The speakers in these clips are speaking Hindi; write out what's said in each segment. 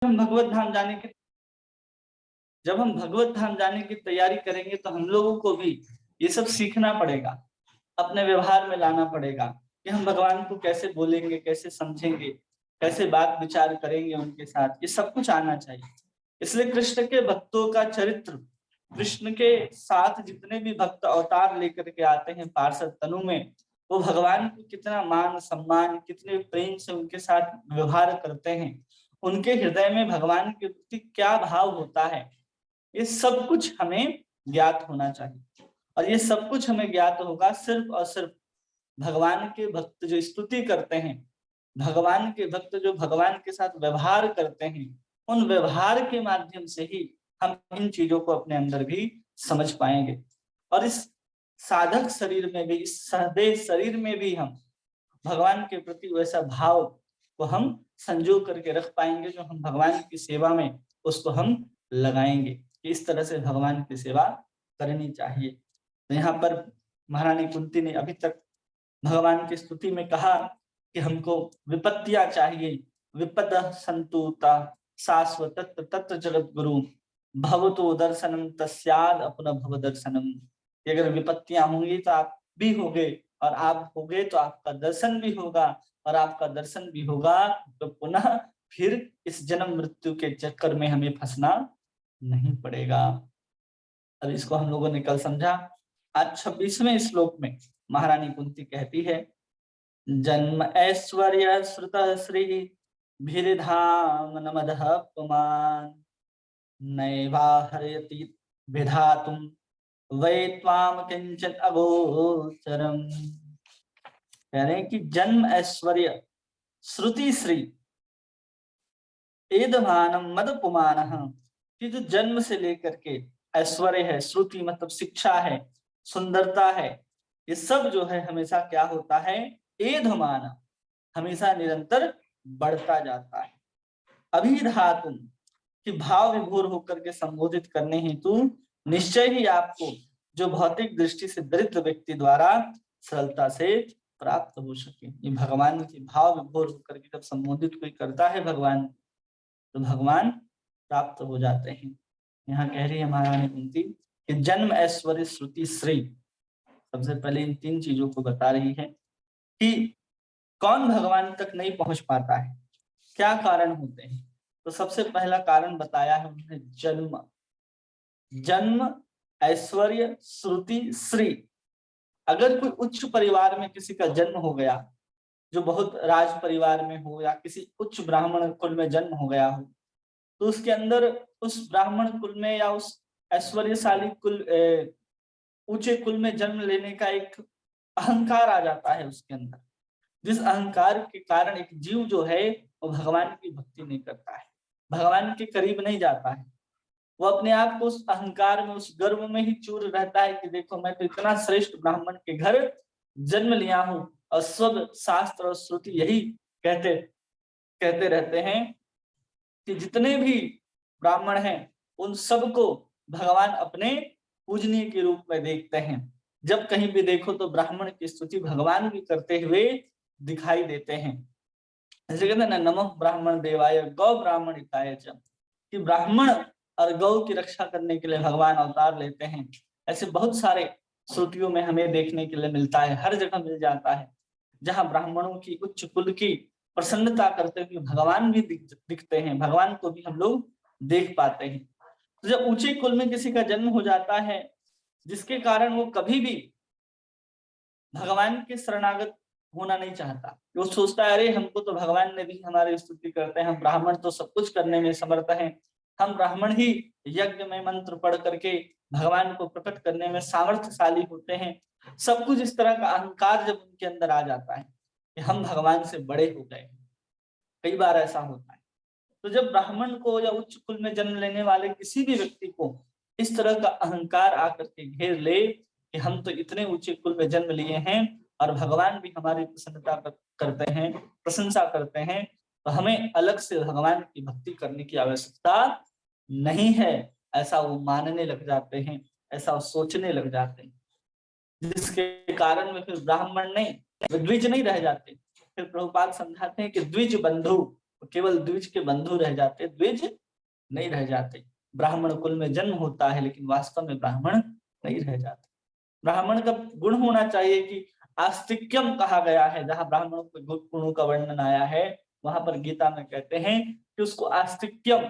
हम भगवत धाम जाने की जब हम भगवत धाम जाने की तैयारी करेंगे तो हम लोगों को भी ये सब सीखना पड़ेगा, अपने व्यवहार में लाना पड़ेगा कि हम भगवान को कैसे बोलेंगे, कैसे समझेंगे, कैसे बात विचार करेंगे उनके साथ, ये सब कुछ आना चाहिए। इसलिए कृष्ण के भक्तों का चरित्र, कृष्ण के साथ जितने भी भक्त अवतार लेकर के आते हैं पार्षद तनु में, वो भगवान को कितना मान सम्मान, कितने प्रेम से उनके साथ व्यवहार करते हैं, उनके हृदय में भगवान के प्रति क्या भाव होता है, ये सब कुछ हमें ज्ञात होना चाहिए। और ये सब कुछ हमें ज्ञात होगा सिर्फ और सिर्फ भगवान के भक्त जो स्तुति करते हैं, भगवान के भक्त जो भगवान के साथ व्यवहार करते हैं, उन व्यवहार के माध्यम से ही हम इन चीजों को अपने अंदर भी समझ पाएंगे। और इस साधक शरीर में भी, इस सहदेह शरीर में भी हम भगवान के प्रति वैसा भाव को हम संजो करके रख पाएंगे जो हम भगवान की सेवा में उसको हम लगाएंगे कि इस तरह से भगवान की सेवा करनी चाहिए। तो यहाँ पर महारानी कुंती ने अभी तक भगवान की स्तुति में कहा कि हमको विपत्तियां चाहिए, विपद संतुता शाश्वत तत्र जगत गुरु भवतो दर्शनम तस्याद अपना भव दर्शनम। अगर विपत्तियां होंगी तो आप भी होगे, और आप होगे तो आपका दर्शन भी होगा, और आपका दर्शन भी होगा तो पुनः फिर इस जन्म मृत्यु के चक्कर में हमें फंसना नहीं पड़ेगा। अब इसको हम लोगों ने कल समझा। आज 26वें श्लोक में महारानी कुंती कहती है, जन्म ऐश्वर्य श्रुत श्री भीरिधाम नमदः पुमान नैवाहरयति विधातुम वै त्वाम किंचित अगोचरम। कह रहे हैं कि जन्म ऐश्वर्य श्रुति श्री एदमानम मद पुमानः, कि जो जन्म से लेकर के ऐश्वर्य है, श्रुति मतलब शिक्षा है, सुंदरता है, ये सब जो है हमेशा क्या होता है, एधमान, हमेशा निरंतर बढ़ता जाता है। अभिधातुम, कि भाव विभोर होकर के संबोधित करने हेतु निश्चय ही आपको जो भौतिक दृष्टि से दरिद्र व्यक्ति द्वारा सरलता से प्राप्त हो सके। ये भगवान के भाव विभोर होकर के जब संबोधित कोई करता है भगवान, तो भगवान प्राप्त हो जाते हैं। यहाँ कह रही है महारानी कुंती कि जन्म ऐश्वर्य श्रुति श्री, सबसे पहले इन तीन चीजों को बता रही है कि कौन भगवान तक नहीं पहुंच पाता है, क्या कारण होते हैं। तो सबसे पहला कारण बताया है उन्होंने, जन्म। जन्म ऐश्वर्य श्रुति श्री। अगर कोई उच्च परिवार में किसी का जन्म हो गया, जो बहुत राज परिवार में हो या किसी उच्च ब्राह्मण कुल में जन्म हो गया हो, तो उसके अंदर उस ब्राह्मण कुल में या उस ऐश्वर्यशाली कुल ऊंचे कुल में जन्म लेने का एक अहंकार आ जाता है उसके अंदर, जिस अहंकार के कारण एक जीव जो है वो भगवान की भक्ति नहीं करता है, भगवान के करीब नहीं जाता है। वो अपने आप को उस अहंकार में, उस गर्व में ही चूर रहता है कि देखो मैं तो इतना श्रेष्ठ ब्राह्मण के घर जन्म लिया हूं। और सब शास्त्र और श्रुति यही कहते रहते हैं कि जितने भी ब्राह्मण हैं उन सबको भगवान अपने पूजनीय के रूप में देखते हैं। जब कहीं भी देखो तो ब्राह्मण की स्तुति भगवान भी करते हुए दिखाई देते हैं। जैसे कहते हैं ना, नमः ब्राह्मण देवाय गौ ब्राह्मण हिताय च, कि ब्राह्मण और गौ की रक्षा करने के लिए भगवान अवतार लेते हैं। ऐसे बहुत सारे श्रुतियों में हमें देखने के लिए मिलता है, हर जगह मिल जाता है। जहां ब्राह्मणों की उच्च कुल की प्रसन्नता करते हुए भगवान भी दिखते हैं, भगवान को भी हम लोग देख पाते हैं। तो जब ऊंचे कुल में किसी का जन्म हो जाता है, जिसके कारण वो कभी भी भगवान के शरणागत होना नहीं चाहता, वो सोचता है अरे हमको तो भगवान ने भी हमारी स्तुति करते हैं, हम ब्राह्मण तो सब कुछ करने में समर्थ हैं, हम ब्राह्मण ही यज्ञ में मंत्र पढ़ करके भगवान को प्रकट करने में सामर्थ्यशाली होते हैं। सब कुछ इस तरह का अहंकार जब उनके अंदर आ जाता है कि हम भगवान से बड़े हो गए, कई बार ऐसा होता है। तो जब ब्राह्मण को या उच्च कुल में जन्म लेने वाले किसी भी व्यक्ति को इस तरह का अहंकार आकर के घेर ले कि हम तो इतने ऊंचे कुल में जन्म लिए हैं और भगवान भी हमारी प्रसन्नता करते हैं, प्रशंसा करते हैं, तो हमें अलग से भगवान की भक्ति करने की आवश्यकता नहीं है, ऐसा वो मानने लग जाते हैं, ऐसा वो सोचने लग जाते हैं। जिसके कारण में फिर ब्राह्मण नहीं, द्विज नहीं रह जाते। फिर प्रभुपाद समझाते हैं कि द्विज बंधु केवल द्विज के बंधु रह जाते, द्विज नहीं रह जाते। ब्राह्मण कुल में जन्म होता है लेकिन वास्तव में ब्राह्मण नहीं रह जाते। ब्राह्मण का गुण होना चाहिए कि आस्तिक्यम कहा गया है, जहां ब्राह्मणों के गुणों का वर्णन आया है वहां पर गीता में कहते हैं कि उसको आस्तिक्यम,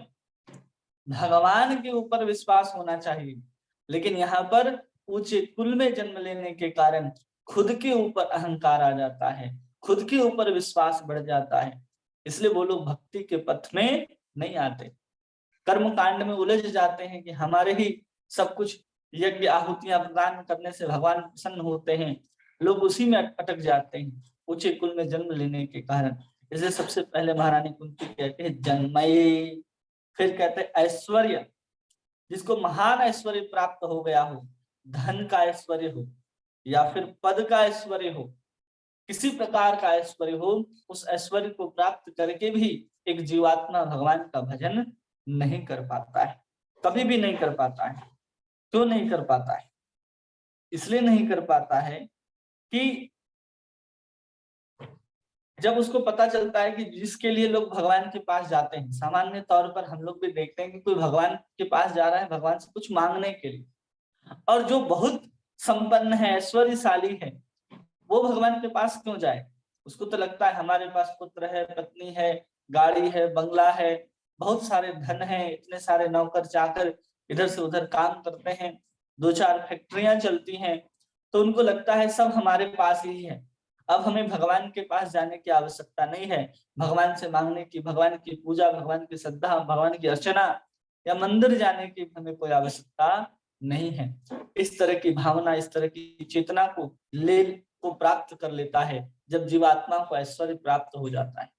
भगवान के ऊपर विश्वास होना चाहिए। लेकिन यहाँ पर ऊंचे कुल में जन्म लेने के कारण खुद के ऊपर अहंकार आ जाता है, खुद के ऊपर विश्वास बढ़ जाता है, इसलिए वो लोग भक्ति के पथ में नहीं आते, कर्म कांड में उलझ जाते हैं कि हमारे ही सब कुछ यज्ञ आहुतियां प्रदान करने से भगवान प्रसन्न होते हैं, लोग उसी में अटक जाते हैं ऊंचे कुल में जन्म लेने के कारण। इसलिए सबसे पहले महारानी कुंती कहते हैं जन्मये, फिर कहते हैं ऐश्वर्य, जिसको महान ऐश्वर्य प्राप्त हो गया हो, धन का ऐश्वर्य हो या फिर पद का ऐश्वर्य हो, किसी प्रकार का ऐश्वर्य हो, उस ऐश्वर्य को प्राप्त करके भी एक जीवात्मा भगवान का भजन नहीं कर पाता है, कभी भी नहीं कर पाता है। क्यों नहीं कर पाता है? इसलिए नहीं कर पाता है कि जब उसको पता चलता है कि जिसके लिए लोग भगवान के पास जाते हैं, सामान्य तौर पर हम लोग भी देखते हैं कि कोई भगवान के पास जा रहा है भगवान से कुछ मांगने के लिए, और जो बहुत संपन्न है, ऐश्वर्यशाली है, वो भगवान के पास क्यों जाए? उसको तो लगता है हमारे पास पुत्र है, पत्नी है, गाड़ी है, बंगला है, बहुत सारे धन है, इतने सारे नौकर चाकर इधर से उधर काम करते हैं, 2-4 फैक्ट्रियां चलती हैं, तो उनको लगता है सब हमारे पास ही है, अब हमें भगवान के पास जाने की आवश्यकता नहीं है, भगवान से मांगने की, भगवान की पूजा, भगवान की श्रद्धा, भगवान की अर्चना या मंदिर जाने की हमें कोई आवश्यकता नहीं है। इस तरह की भावना, इस तरह की चेतना को प्राप्त कर लेता है जब जीवात्मा को ऐश्वर्य प्राप्त हो जाता है।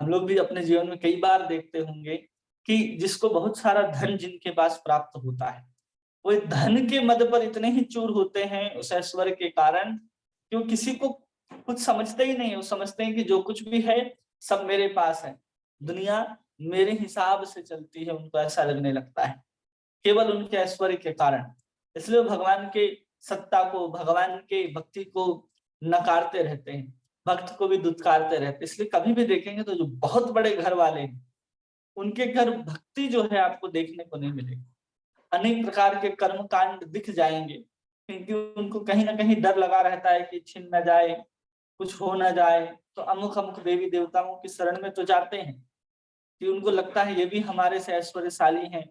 हम लोग भी अपने जीवन में कई बार देखते होंगे कि जिसको बहुत सारा धन जिनके पास प्राप्त होता है, वो धन के मद पर इतने ही चूर होते हैं उस ऐश्वर्य के कारण, क्यों किसी को कुछ समझते ही नहीं है। वो समझते हैं कि जो कुछ भी है सब मेरे पास है, दुनिया मेरे हिसाब से चलती है, उनको ऐसा लगने लगता है केवल उनके ऐश्वर्य के कारण। इसलिए भगवान के सत्ता को, भगवान के भक्ति को नकारते रहते हैं, भक्त को भी दुत्कारते रहते हैं। इसलिए कभी भी देखेंगे तो जो बहुत बड़े घर वाले हैं उनके घर भक्ति जो है आपको देखने को नहीं मिलेगी, अनेक प्रकार के कर्म कांड दिख जाएंगे, क्योंकि उनको कहीं ना कहीं डर लगा रहता है कि छिन न जाए, कुछ हो न जाए, तो अमुक अमुक देवी देवताओं की शरण में तो जाते हैं कि उनको लगता है ये भी हमारे से ऐश्वर्यशाली हैं,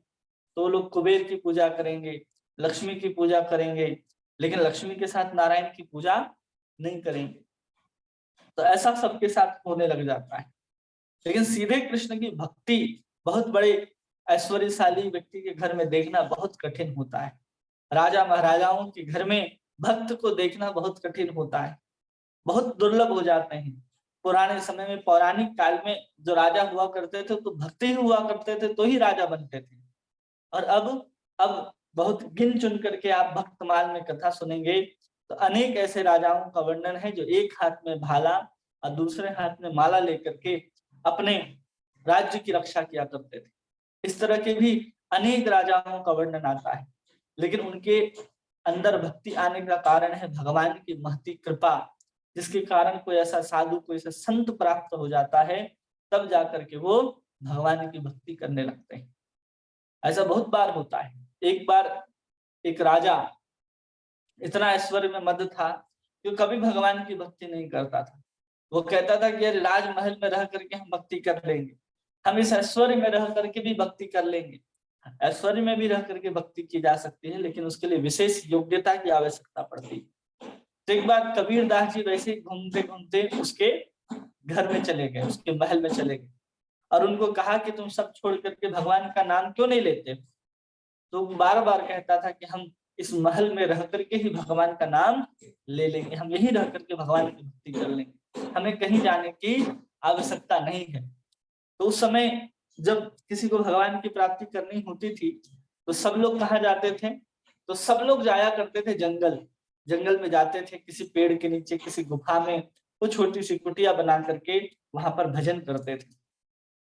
तो लोग कुबेर की पूजा करेंगे, लक्ष्मी की पूजा करेंगे, लेकिन लक्ष्मी के साथ नारायण की पूजा नहीं करेंगे। तो ऐसा सबके साथ होने लग जाता है। लेकिन सीधे कृष्ण की भक्ति बहुत बड़े ऐश्वर्यशाली व्यक्ति के घर में देखना बहुत कठिन होता है। राजा महाराजाओं के घर में भक्त को देखना बहुत कठिन होता है, बहुत दुर्लभ हो जाते हैं। पुराने समय में, पौराणिक काल में जो राजा हुआ करते थे तो भक्ति ही हुआ करते थे तो ही राजा बनते थे। और अब बहुत गिन चुन करके आप भक्तमाल में कथा सुनेंगे तो अनेक ऐसे राजाओं का वर्णन है जो एक हाथ में भाला और दूसरे हाथ में माला लेकर के अपने राज्य की रक्षा किया करते थे। इस तरह के भी अनेक राजाओं का वर्णन आता है, लेकिन उनके अंदर भक्ति आने का कारण है भगवान की महती कृपा, जिसके कारण कोई ऐसा साधु, कोई ऐसा संत प्राप्त हो जाता है, तब जाकर के वो भगवान की भक्ति करने लगते हैं। ऐसा बहुत बार होता है। एक बार एक राजा इतना ऐश्वर्य में मद था कि कभी भगवान की भक्ति नहीं करता था। वो कहता था कि यार राजमहल में रह करके हम भक्ति कर लेंगे, हम इस ऐश्वर्य में रह करके भी भक्ति कर लेंगे। ऐश्वर्य में भी रह करके भक्ति की जा सकती है, लेकिन उसके लिए विशेष योग्यता की आवश्यकता पड़ती है। तो एक बार कबीरदास जी वैसे ही घूमते घूमते उसके घर में चले गए, उसके महल में चले गए और उनको कहा कि तुम सब छोड़ करके भगवान का नाम क्यों नहीं लेते? तो बार बार कहता था कि हम इस महल में रह करके ही भगवान का नाम ले लेंगे, हम यही रह करके भगवान की भक्ति कर लेंगे, हमें कहीं जाने की आवश्यकता नहीं है। तो उस समय जब किसी को भगवान की प्राप्ति करनी होती थी तो सब लोग कहाँ जाते थे? तो सब लोग जाया करते थे जंगल, जंगल में जाते थे, किसी पेड़ के नीचे, किसी गुफा में कुछ छोटी सी कुटिया बना करके वहां पर भजन करते थे।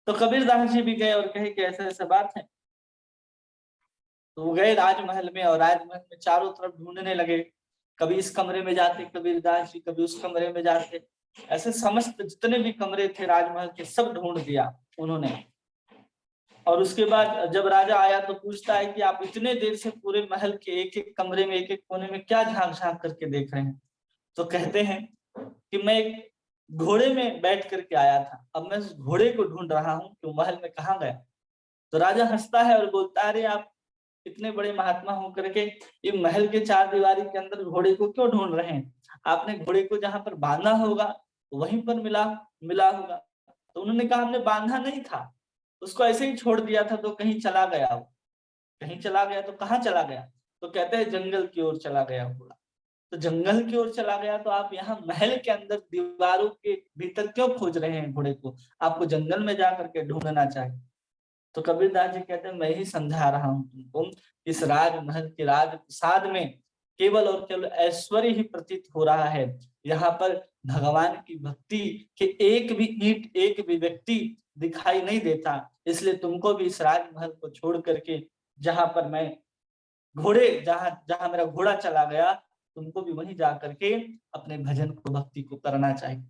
तो कबीरदास जी भी गए और कहे कि ऐसा ऐसा बात है। तो वो गए राजमहल में और राजमहल में चारों तरफ ढूंढने लगे, कभी इस कमरे में जाते कबीरदास जी, कभी उस कमरे में जाते, ऐसे समस्त जितने भी कमरे थे राजमहल के सब ढूंढ दिया उन्होंने। और उसके बाद जब राजा आया तो पूछता है कि आप इतने देर से पूरे महल के एक एक कमरे में, एक एक कोने में क्या झांक झांक करके देख रहे हैं? तो कहते हैं कि मैं एक घोड़े में बैठ करके आया था, अब मैं उस घोड़े को ढूंढ रहा हूँ कि वो महल में कहाँ गया। तो राजा हंसता है और बोलता है, अरे आप इतने बड़े महात्मा होकर के ये महल के चार दीवारी के अंदर घोड़े को क्यों ढूंढ रहे हैं? आपने घोड़े को जहां पर बांधा होगा वहीं पर मिला मिला होगा। तो उन्होंने कहा, हमने बांधा नहीं था, उसको ऐसे ही छोड़ दिया था, तो कहीं चला गया वो। कहीं चला गया तो कहाँ चला गया? तो कहते हैं जंगल की ओर चला गया घोड़ा। तो जंगल की ओर चला गया तो आप यहाँ महल के अंदर दीवारों के भीतर क्यों खोज रहे हैं घोड़े को? आपको जंगल में जा करके ढूंढना चाहिए। तो कबीरदास जी कहते हैं, मैं ही समझा रहा हूँ तुमको, इस राजमहल के राजप्रसाद में केवल और केवल ऐश्वर्य ही प्रतीत हो रहा है। यहाँ पर भगवान की भक्ति के एक भी ईंट, एक भी व्यक्ति दिखाई नहीं देता। इसलिए तुमको भी इस राजमहल को छोड़ करके जहां पर मैं घोड़े जहां जहां मेरा घोड़ा चला गया, तुमको भी वहीं जा करके अपने भजन को, भक्ति को करना चाहिए।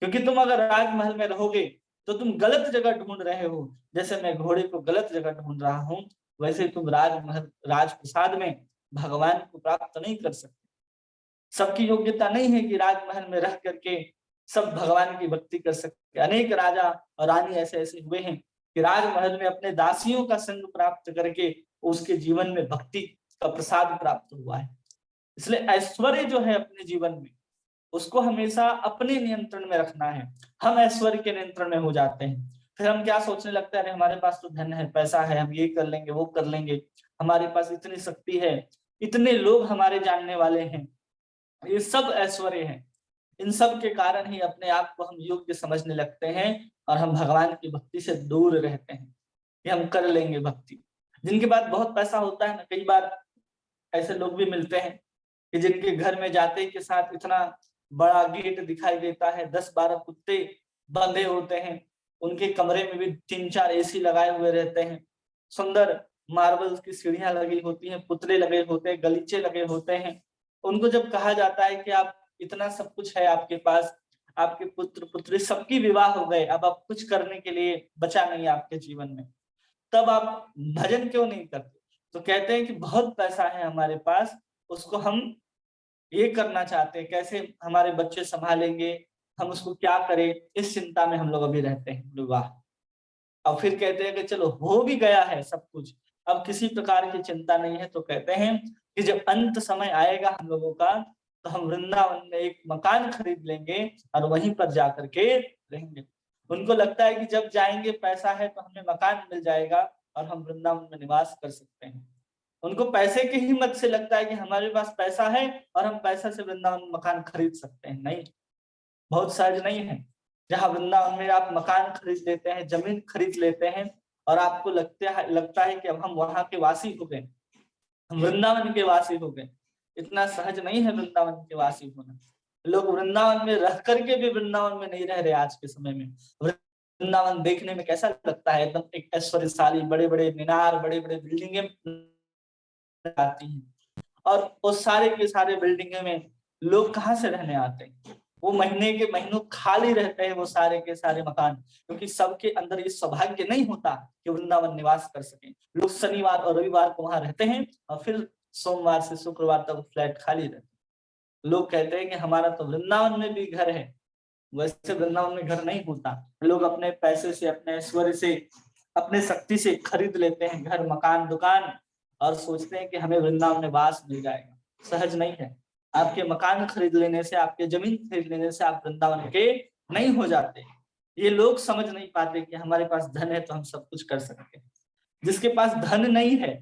क्योंकि तुम अगर राजमहल में रहोगे तो तुम गलत जगह ढूंढ रहे हो। जैसे मैं घोड़े को गलत जगह ढूंढ रहा हूँ, वैसे तुम राजमहल राजप्रसाद में भगवान को प्राप्त नहीं कर सकते। सबकी योग्यता नहीं है कि राजमहल में रह करके सब भगवान की भक्ति कर सकते। अनेक राजा और रानी ऐसे ऐसे हुए हैं कि राजमहल में अपने दासियों का संग प्राप्त करके उसके जीवन में भक्ति का प्रसाद प्राप्त हुआ है। इसलिए ऐश्वर्य जो है अपने जीवन में, उसको हमेशा अपने नियंत्रण में रखना है। हम ऐश्वर्य के नियंत्रण में हो जाते हैं, फिर हम क्या सोचने लगते हैं, अरे हमारे पास तो धन है, पैसा है, हम ये कर लेंगे, वो कर लेंगे, हमारे पास इतनी शक्ति है, इतने लोग हमारे जानने वाले हैं, ये सब ऐश्वर्य है। इन सब के कारण ही अपने आप को हम योग्य समझने लगते हैं और हम भगवान की भक्ति से दूर रहते हैं कि हम कर लेंगे भक्ति। जिनके पास बहुत पैसा होता है ना, कई बार ऐसे लोग भी मिलते हैं कि जिनके घर में जाते के साथ इतना बड़ा गेट दिखाई देता है, 10-12 कुत्ते बंधे होते हैं, उनके कमरे में भी 3-4 एसी लगाए हुए रहते हैं, सुंदर मार्बल्स की सीढ़ियां लगी होती हैं, पुतले लगे होते हैं, गलीचे लगे होते हैं। उनको जब कहा जाता है कि आप इतना सब कुछ है आपके पास, आपके पुत्र पुत्री सबकी विवाह हो गए, अब आप कुछ करने के लिए बचा नहीं है आपके जीवन में, तब आप भजन क्यों नहीं करते? तो कहते हैं कि बहुत पैसा है हमारे पास, उसको हम ये करना चाहते हैं, कैसे हमारे बच्चे संभालेंगे, हम उसको क्या करें, इस चिंता में हम लोग अभी रहते हैं विवाह। और फिर कहते हैं कि चलो हो भी गया है सब कुछ, अब किसी प्रकार की चिंता नहीं है, तो कहते हैं कि जब अंत समय आएगा हम लोगों का, तो हम वृंदावन में एक मकान खरीद लेंगे और वहीं पर जाकर के रहेंगे। उनको लगता है कि जब जाएंगे पैसा है तो हमें मकान मिल जाएगा और हम वृंदावन में निवास कर सकते हैं। उनको पैसे की हिम्मत से लगता है कि हमारे पास पैसा है और हम पैसा से वृंदावन में मकान खरीद सकते हैं। नहीं, बहुत सहज नहीं है। जहाँ वृंदावन में आप मकान खरीद लेते हैं, जमीन खरीद लेते हैं और आपको लगता है कि अब हम वहां के वासी हो गए, हम वृंदावन के वासी हो गए। इतना सहज नहीं है वृंदावन के वासी होना। लोग वृंदावन में रह करके भी वृंदावन में नहीं रह रहे आज के समय में। वृंदावन देखने में कैसा लगता है, एकदम एक ऐश्वर्यशाली, बड़े बड़े मीनार, बड़े बड़े बिल्डिंगे आती हैं। और वो सारे के सारे बिल्डिंगे में लोग कहाँ से रहने आते हैं? वो महीने के महीनों खाली रहते हैं वो सारे के सारे मकान, क्योंकि सबके अंदर ये सौभाग्य नहीं होता कि वृंदावन निवास कर सके। लोग शनिवार और रविवार को वहां रहते हैं और फिर सोमवार से शुक्रवार तक फ्लैट खाली रहते हैं। लोग कहते हैं कि हमारा तो वृंदावन में भी घर है। वैसे वृंदावन में घर नहीं होता, लोग अपने पैसे से, अपने ऐश्वर्य से, अपने शक्ति से खरीद लेते हैं घर, मकान, दुकान और सोचते हैं कि हमें वृंदावन में वास मिल जाएगा। सहज नहीं है। आपके मकान खरीद लेने से, आपके जमीन खरीद लेने से आप वृंदावन के नहीं हो जाते। ये लोग समझ नहीं पाते कि हमारे पास धन है तो हम सब कुछ कर सकते हैं। जिसके पास धन नहीं है,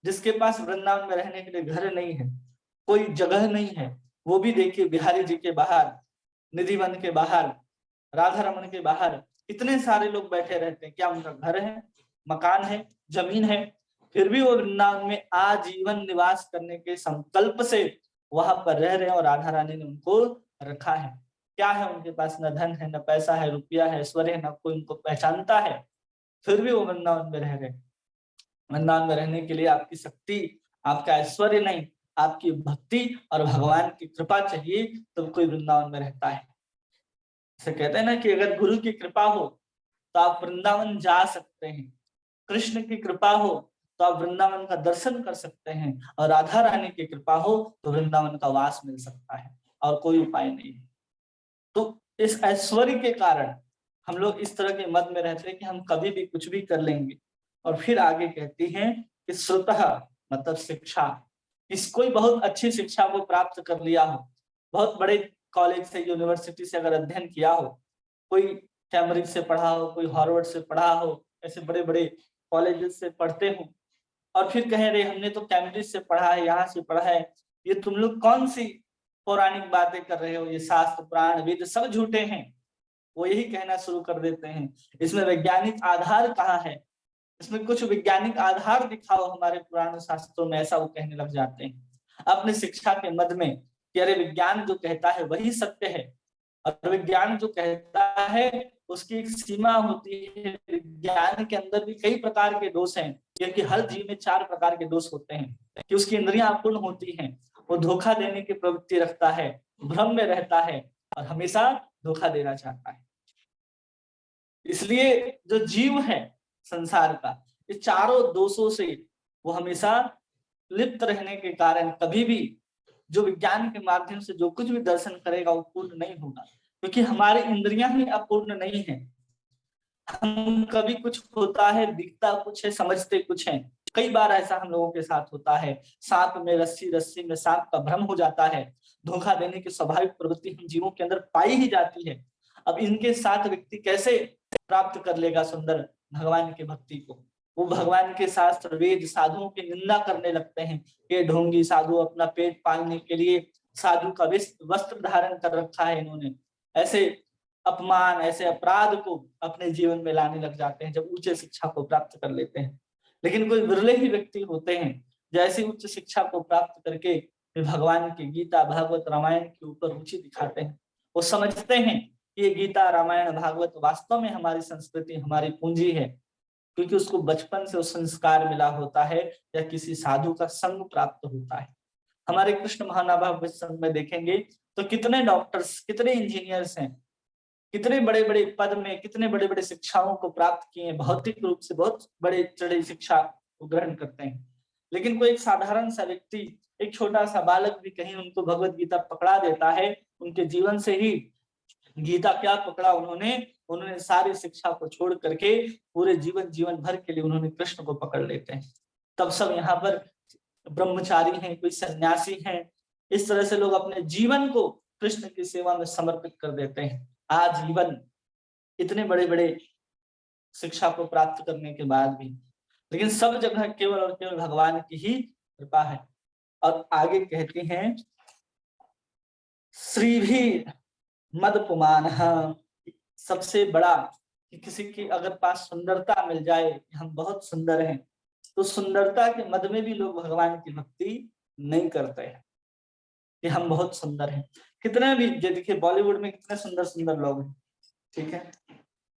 जिसके पास वृंदावन में रहने के लिए घर नहीं है, कोई जगह नहीं है, वो भी देखिए बिहारी जी के बाहर, निधिवन के बाहर, राधा रमन के बाहर इतने सारे लोग बैठे रहते हैं। क्या उनका घर है, मकान है, जमीन है? फिर भी वो वृंदावन में आजीवन निवास करने के संकल्प से वहां पर रह रहे हैं और राधा रानी ने उनको रखा है। क्या है उनके पास? न धन है, न पैसा है, रुपया है, ऐश्वर्य है, न कोई उनको पहचानता है, फिर भी वो वृंदावन में रह रहे हैं। वृंदावन में रहने के लिए आपकी शक्ति, आपका ऐश्वर्य नहीं, आपकी भक्ति और भगवान की कृपा चाहिए, तब कोई वृंदावन में रहता है। जैसे कहते हैं ना कि अगर गुरु की कृपा हो तो आप वृंदावन जा सकते हैं, कृष्ण की कृपा हो तो आप वृंदावन का दर्शन कर सकते हैं, और राधा रानी की कृपा हो तो वृंदावन का वास मिल सकता है, और कोई उपाय नहीं है। तो इस ऐश्वर्य के कारण हम लोग इस तरह के मत में रहते हैं कि हम कभी भी कुछ भी कर लेंगे। और फिर आगे कहती हैं कि श्रुतः मतलब शिक्षा, इस कोई बहुत अच्छी शिक्षा को प्राप्त कर लिया हो, बहुत बड़े कॉलेज से यूनिवर्सिटी से अगर अध्ययन किया हो, कोई कैम्ब्रिज से पढ़ा हो, कोई हार्वर्ड से पढ़ा हो, ऐसे बड़े बड़े कॉलेज से पढ़ते हो, और फिर कह रहे हमने तो कैम्ब्रिज से पढ़ा है, यहाँ से पढ़ा है, ये तुम लोग कौन सी पौराणिक बातें कर रहे हो, ये शास्त्र पुराण वेद सब झूठे हैं। वो यही कहना शुरू कर देते हैं, इसमें वैज्ञानिक आधार कहाँ है, इसमें कुछ वैज्ञानिक आधार दिखाओ हमारे पुराण शास्त्रों में, ऐसा वो कहने लग जाते हैं अपने शिक्षा के मद में कि अरे विज्ञान जो कहता है वही सत्य है, और विज्ञान जो कहता है उसकी एक सीमा होती है। विज्ञान के अंदर भी कई प्रकार के दोष हैं, क्योंकि हर जीव में 4 प्रकार के दोष होते हैं कि उसकी इंद्रियां अपूर्ण होती हैं, वो धोखा देने की प्रवृत्ति रखता है, भ्रम में रहता है और हमेशा धोखा देना चाहता है। इसलिए जो जीव है संसार का, ये चारों दोषों से वो हमेशा लिप्त रहने के कारण कभी भी जो विज्ञान के माध्यम से जो कुछ भी दर्शन करेगा वो पूर्ण नहीं होगा, क्योंकि हमारी इंद्रियां ही अपूर्ण नहीं है। हम कभी कुछ होता है, दिखता कुछ है, समझते कुछ है। कई बार ऐसा हम लोगों के साथ होता है, सांप में रस्सी, रस्सी में सांप का भ्रम हो जाता है, धोखा देने की स्वाभाविक प्रवृत्ति हम जीवों के अंदर पाई ही जाती है। अब इनके साथ व्यक्ति कैसे प्राप्त कर लेगा सुंदर भगवान की भक्ति को? वो भगवान के शास्त्र वेद साधुओं की निंदा करने लगते हैं, ये ढोंगी साधु अपना पेट पालने के लिए साधु का वस्त्र धारण कर रखा है इन्होंने, ऐसे अपमान, ऐसे अपराध को अपने जीवन में लाने लग जाते हैं जब उच्च शिक्षा को प्राप्त कर लेते हैं। लेकिन कोई विरले ही व्यक्ति होते हैं जैसी उच्च शिक्षा को प्राप्त करके भगवान की गीता भागवत रामायण के ऊपर रुचि दिखाते हैं। वो समझते हैं कि ये गीता रामायण भागवत वास्तव में हमारी संस्कृति, हमारी पूंजी है, क्योंकि उसको बचपन से उस संस्कार मिला होता है या किसी साधु का संग प्राप्त होता है। हमारे कृष्ण महानाभाव संघ में देखेंगे तो कितने डॉक्टर्स, कितने इंजीनियर्स हैं, कितने बड़े बड़े पद में, कितने बड़े बड़े शिक्षाओं को प्राप्त किए, भौतिक रूप से बहुत बड़े चढ़े शिक्षा को ग्रहण करते हैं। लेकिन कोई एक साधारण सा व्यक्ति, एक छोटा सा बालक भी कहीं उनको भगवत गीता पकड़ा देता है, उनके जीवन से ही गीता क्या पकड़ा उन्होंने सारी शिक्षा को छोड़ करके पूरे जीवन भर के लिए उन्होंने कृष्ण को पकड़ लेते हैं। तब सब यहाँ पर ब्रह्मचारी हैं, कोई सन्यासी हैं, इस तरह से लोग अपने जीवन को कृष्ण की सेवा में समर्पित कर देते हैं आजीवन, इतने बड़े बड़े शिक्षा को प्राप्त करने के बाद भी। लेकिन सब जगह केवल और केवल भगवान की ही कृपा है। और आगे कहते हैं श्री भी मद पुमान, सबसे बड़ा कि किसी की अगर पास सुंदरता मिल जाए, हम बहुत सुंदर हैं, तो सुंदरता के मद में भी लोग भगवान की भक्ति नहीं करते हैं कि हम बहुत सुंदर हैं। कितने भी देखिए बॉलीवुड में कितने सुंदर सुंदर लोग हैं, ठीक है,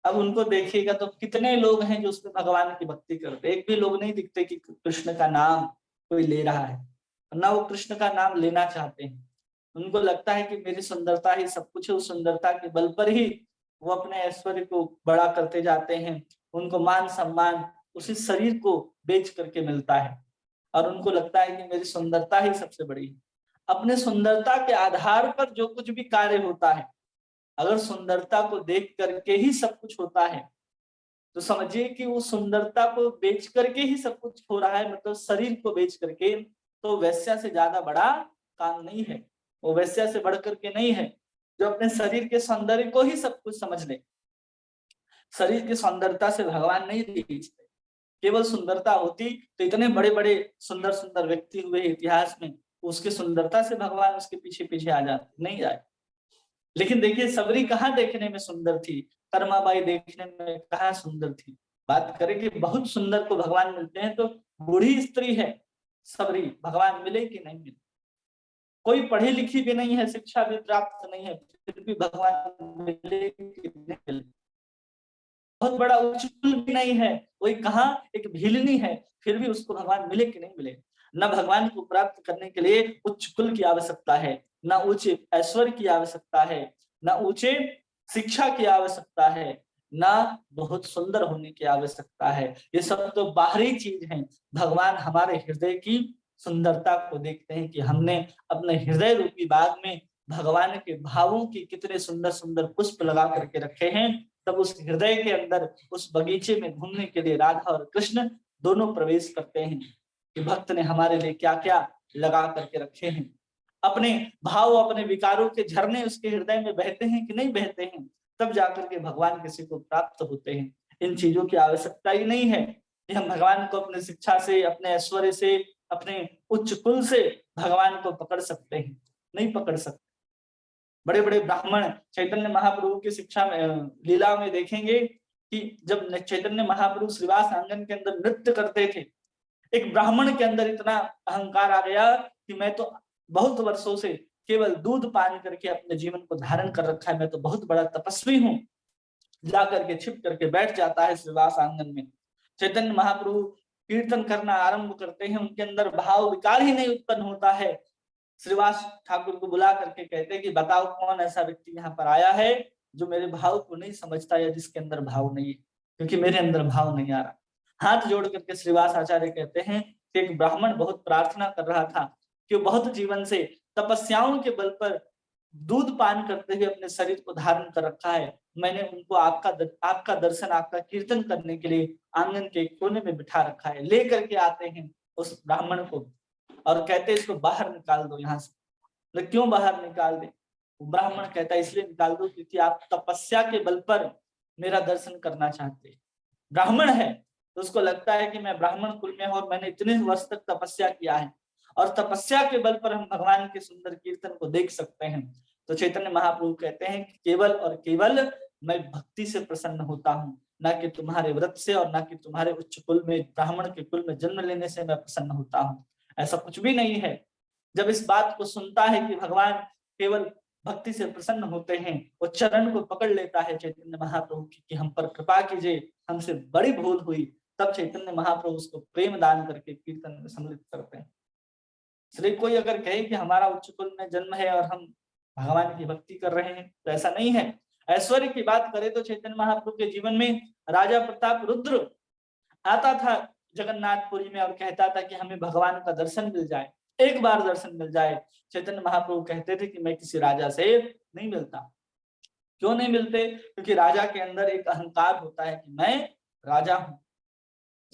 अब उनको देखिएगा तो कितने लोग हैं जो उसमें भगवान की भक्ति करते, एक भी लोग नहीं दिखते कि कृष्ण का नाम कोई ले रहा है, ना वो कृष्ण का नाम लेना चाहते हैं। उनको लगता है कि मेरी सुंदरता ही सब कुछ है, उस सुंदरता के बल पर ही वो अपने ऐश्वर्य को बड़ा करते जाते हैं। उनको मान सम्मान उसी शरीर को बेच करके मिलता है, और उनको लगता है कि मेरी सुंदरता ही सबसे बड़ी है। अपने सुंदरता के आधार पर जो कुछ भी कार्य होता है, अगर सुंदरता को देख करके ही सब कुछ होता है, तो समझिए कि वो सुंदरता को बेच करके ही सब कुछ हो रहा है, मतलब शरीर को बेच करके, तो वैश्या से ज्यादा बड़ा काम नहीं है, वो वैश्या से बढ़ करके नहीं है जो अपने शरीर के सौंदर्य को ही सब कुछ समझ ले। शरीर की सुंदरता से भगवान नहीं बेचते, केवल सुंदरता होती तो इतने बड़े बड़े सुंदर सुंदर व्यक्ति हुए इतिहास में, उसकी सुंदरता से भगवान उसके पीछे पीछे आ जाते, नहीं आए। लेकिन देखिए सबरी कहाँ देखने में सुंदर थी, कर्माबाई देखने में कहाँ सुंदर थी। बात करें कि बहुत सुंदर को भगवान मिलते हैं तो बूढ़ी स्त्री है सबरी, भगवान मिले कि नहीं मिले, कोई पढ़ी लिखी भी नहीं है, शिक्षा भी प्राप्त नहीं है, फिर भी भगवान मिले कि नहीं मिले। बहुत बड़ा उच्च कुल भी नहीं है, कोई कहाँ एक भिलनी है, फिर भी उसको भगवान मिले कि नहीं मिले। न भगवान को प्राप्त करने के लिए उच्च कुल की आवश्यकता है, न ऊंचे ऐश्वर्य की आवश्यकता है, न ऊंचे शिक्षा की आवश्यकता है, ना बहुत सुंदर होने की आवश्यकता है। ये सब तो बाहरी चीज है। भगवान हमारे हृदय की सुंदरता को देखते हैं कि हमने अपने हृदय रूपी बाग में भगवान के भावों की कितने सुंदर सुंदर पुष्प लगा करके रखे हैं। तब उस हृदय के अंदर उस बगीचे में घूमने के लिए राधा और कृष्ण दोनों प्रवेश करते हैं कि भक्त ने हमारे लिए क्या क्या लगा करके रखे हैं। अपने भाव, अपने विकारों के झरने उसके हृदय में बहते हैं कि नहीं बहते हैं, तब जाकर के भगवान किसी को प्राप्त होते हैं। इन चीजों की आवश्यकता ही नहीं है कि हम भगवान को अपने शिक्षा से, अपने ऐश्वर्य से, अपने उच्च कुल से भगवान को पकड़ सकते हैं, नहीं पकड़ सकते। बड़े बड़े ब्राह्मण चैतन्य महाप्रभु की शिक्षा में, लीला में देखेंगे कि जब चैतन्य महाप्रभु श्रीवास आंगन के अंदर नृत्य करते थे, एक ब्राह्मण के अंदर इतना अहंकार आ गया कि मैं तो बहुत वर्षों से केवल दूध पान करके अपने जीवन को धारण कर रखा है, मैं तो बहुत बड़ा तपस्वी हूँ। जाकर के छिप करके बैठ जाता है श्रीवास आंगन में। चैतन्य महाप्रभु कीर्तन करना आरंभ करते हैं, उनके अंदर भाव विकार ही नहीं उत्पन्न होता है। श्रीवास ठाकुर को बुला करके कहते हैं कि बताओ कौन ऐसा व्यक्ति यहाँ पर आया है जो मेरे भाव को नहीं समझता या जिसके अंदर भाव नहीं है, क्योंकि मेरे अंदर भाव नहीं आ रहा। हाथ जोड़ करके श्रीवास आचार्य कहते हैं कि एक ब्राह्मण बहुत प्रार्थना कर रहा था कि वो बहुत जीवन से तपस्याओं के बल पर दूध पान करते हुए अपने शरीर को धारण कर रखा है। मैंने उनको आपका दर्शन, आपका कीर्तन करने के लिए आंगन के कोने में बिठा रखा है। लेकर के आते हैं उस ब्राह्मण को और कहते हैं इसको बाहर निकाल दो यहाँ से। तो क्यों बाहर निकाल दे? ब्राह्मण कहता है इसलिए निकाल दो क्योंकि आप तपस्या के बल पर मेरा दर्शन करना चाहते हैं। ब्राह्मण है तो उसको लगता है कि मैं ब्राह्मण कुल में हूं और मैंने इतने वर्ष तक तपस्या किया है और तपस्या के बल पर हम भगवान के सुंदर कीर्तन को देख सकते हैं। तो चैतन्य महाप्रभु कहते हैं कि केवल और केवल मैं भक्ति से प्रसन्न होता हूँ, ना कि तुम्हारे व्रत से और ना कि तुम्हारे उच्च कुल में, ब्राह्मण के कुल में जन्म लेने से मैं प्रसन्न होता हूँ। ऐसा कुछ भी नहीं है। जब इस बात को सुनता है कि भगवान केवल भक्ति से प्रसन्न होते हैं, वो चरण को पकड़ लेता है चैतन्य महाप्रभु की कि हम पर कृपा कीजिए, हमसे बड़ी भूल हुई। तब चैतन्य महाप्रभु उसको प्रेम दान करके कीर्तन में सम्मिलित करते हैं। इसलिए कोई अगर कहे कि हमारा उच्च कुल में जन्म है और हम भगवान की भक्ति कर रहे हैं, तो ऐसा नहीं है। ऐश्वर्य की बात करें तो चैतन्य महाप्रभु के जीवन में राजा प्रताप रुद्र आता था जगन्नाथपुरी में और कहता था कि हमें भगवान का दर्शन मिल जाए, एक बार दर्शन मिल जाए। चैतन्य महाप्रभु कहते थे कि मैं किसी राजा से नहीं मिलता। क्यों नहीं मिलते? क्योंकि राजा के अंदर एक अहंकार होता है कि मैं राजा हूं।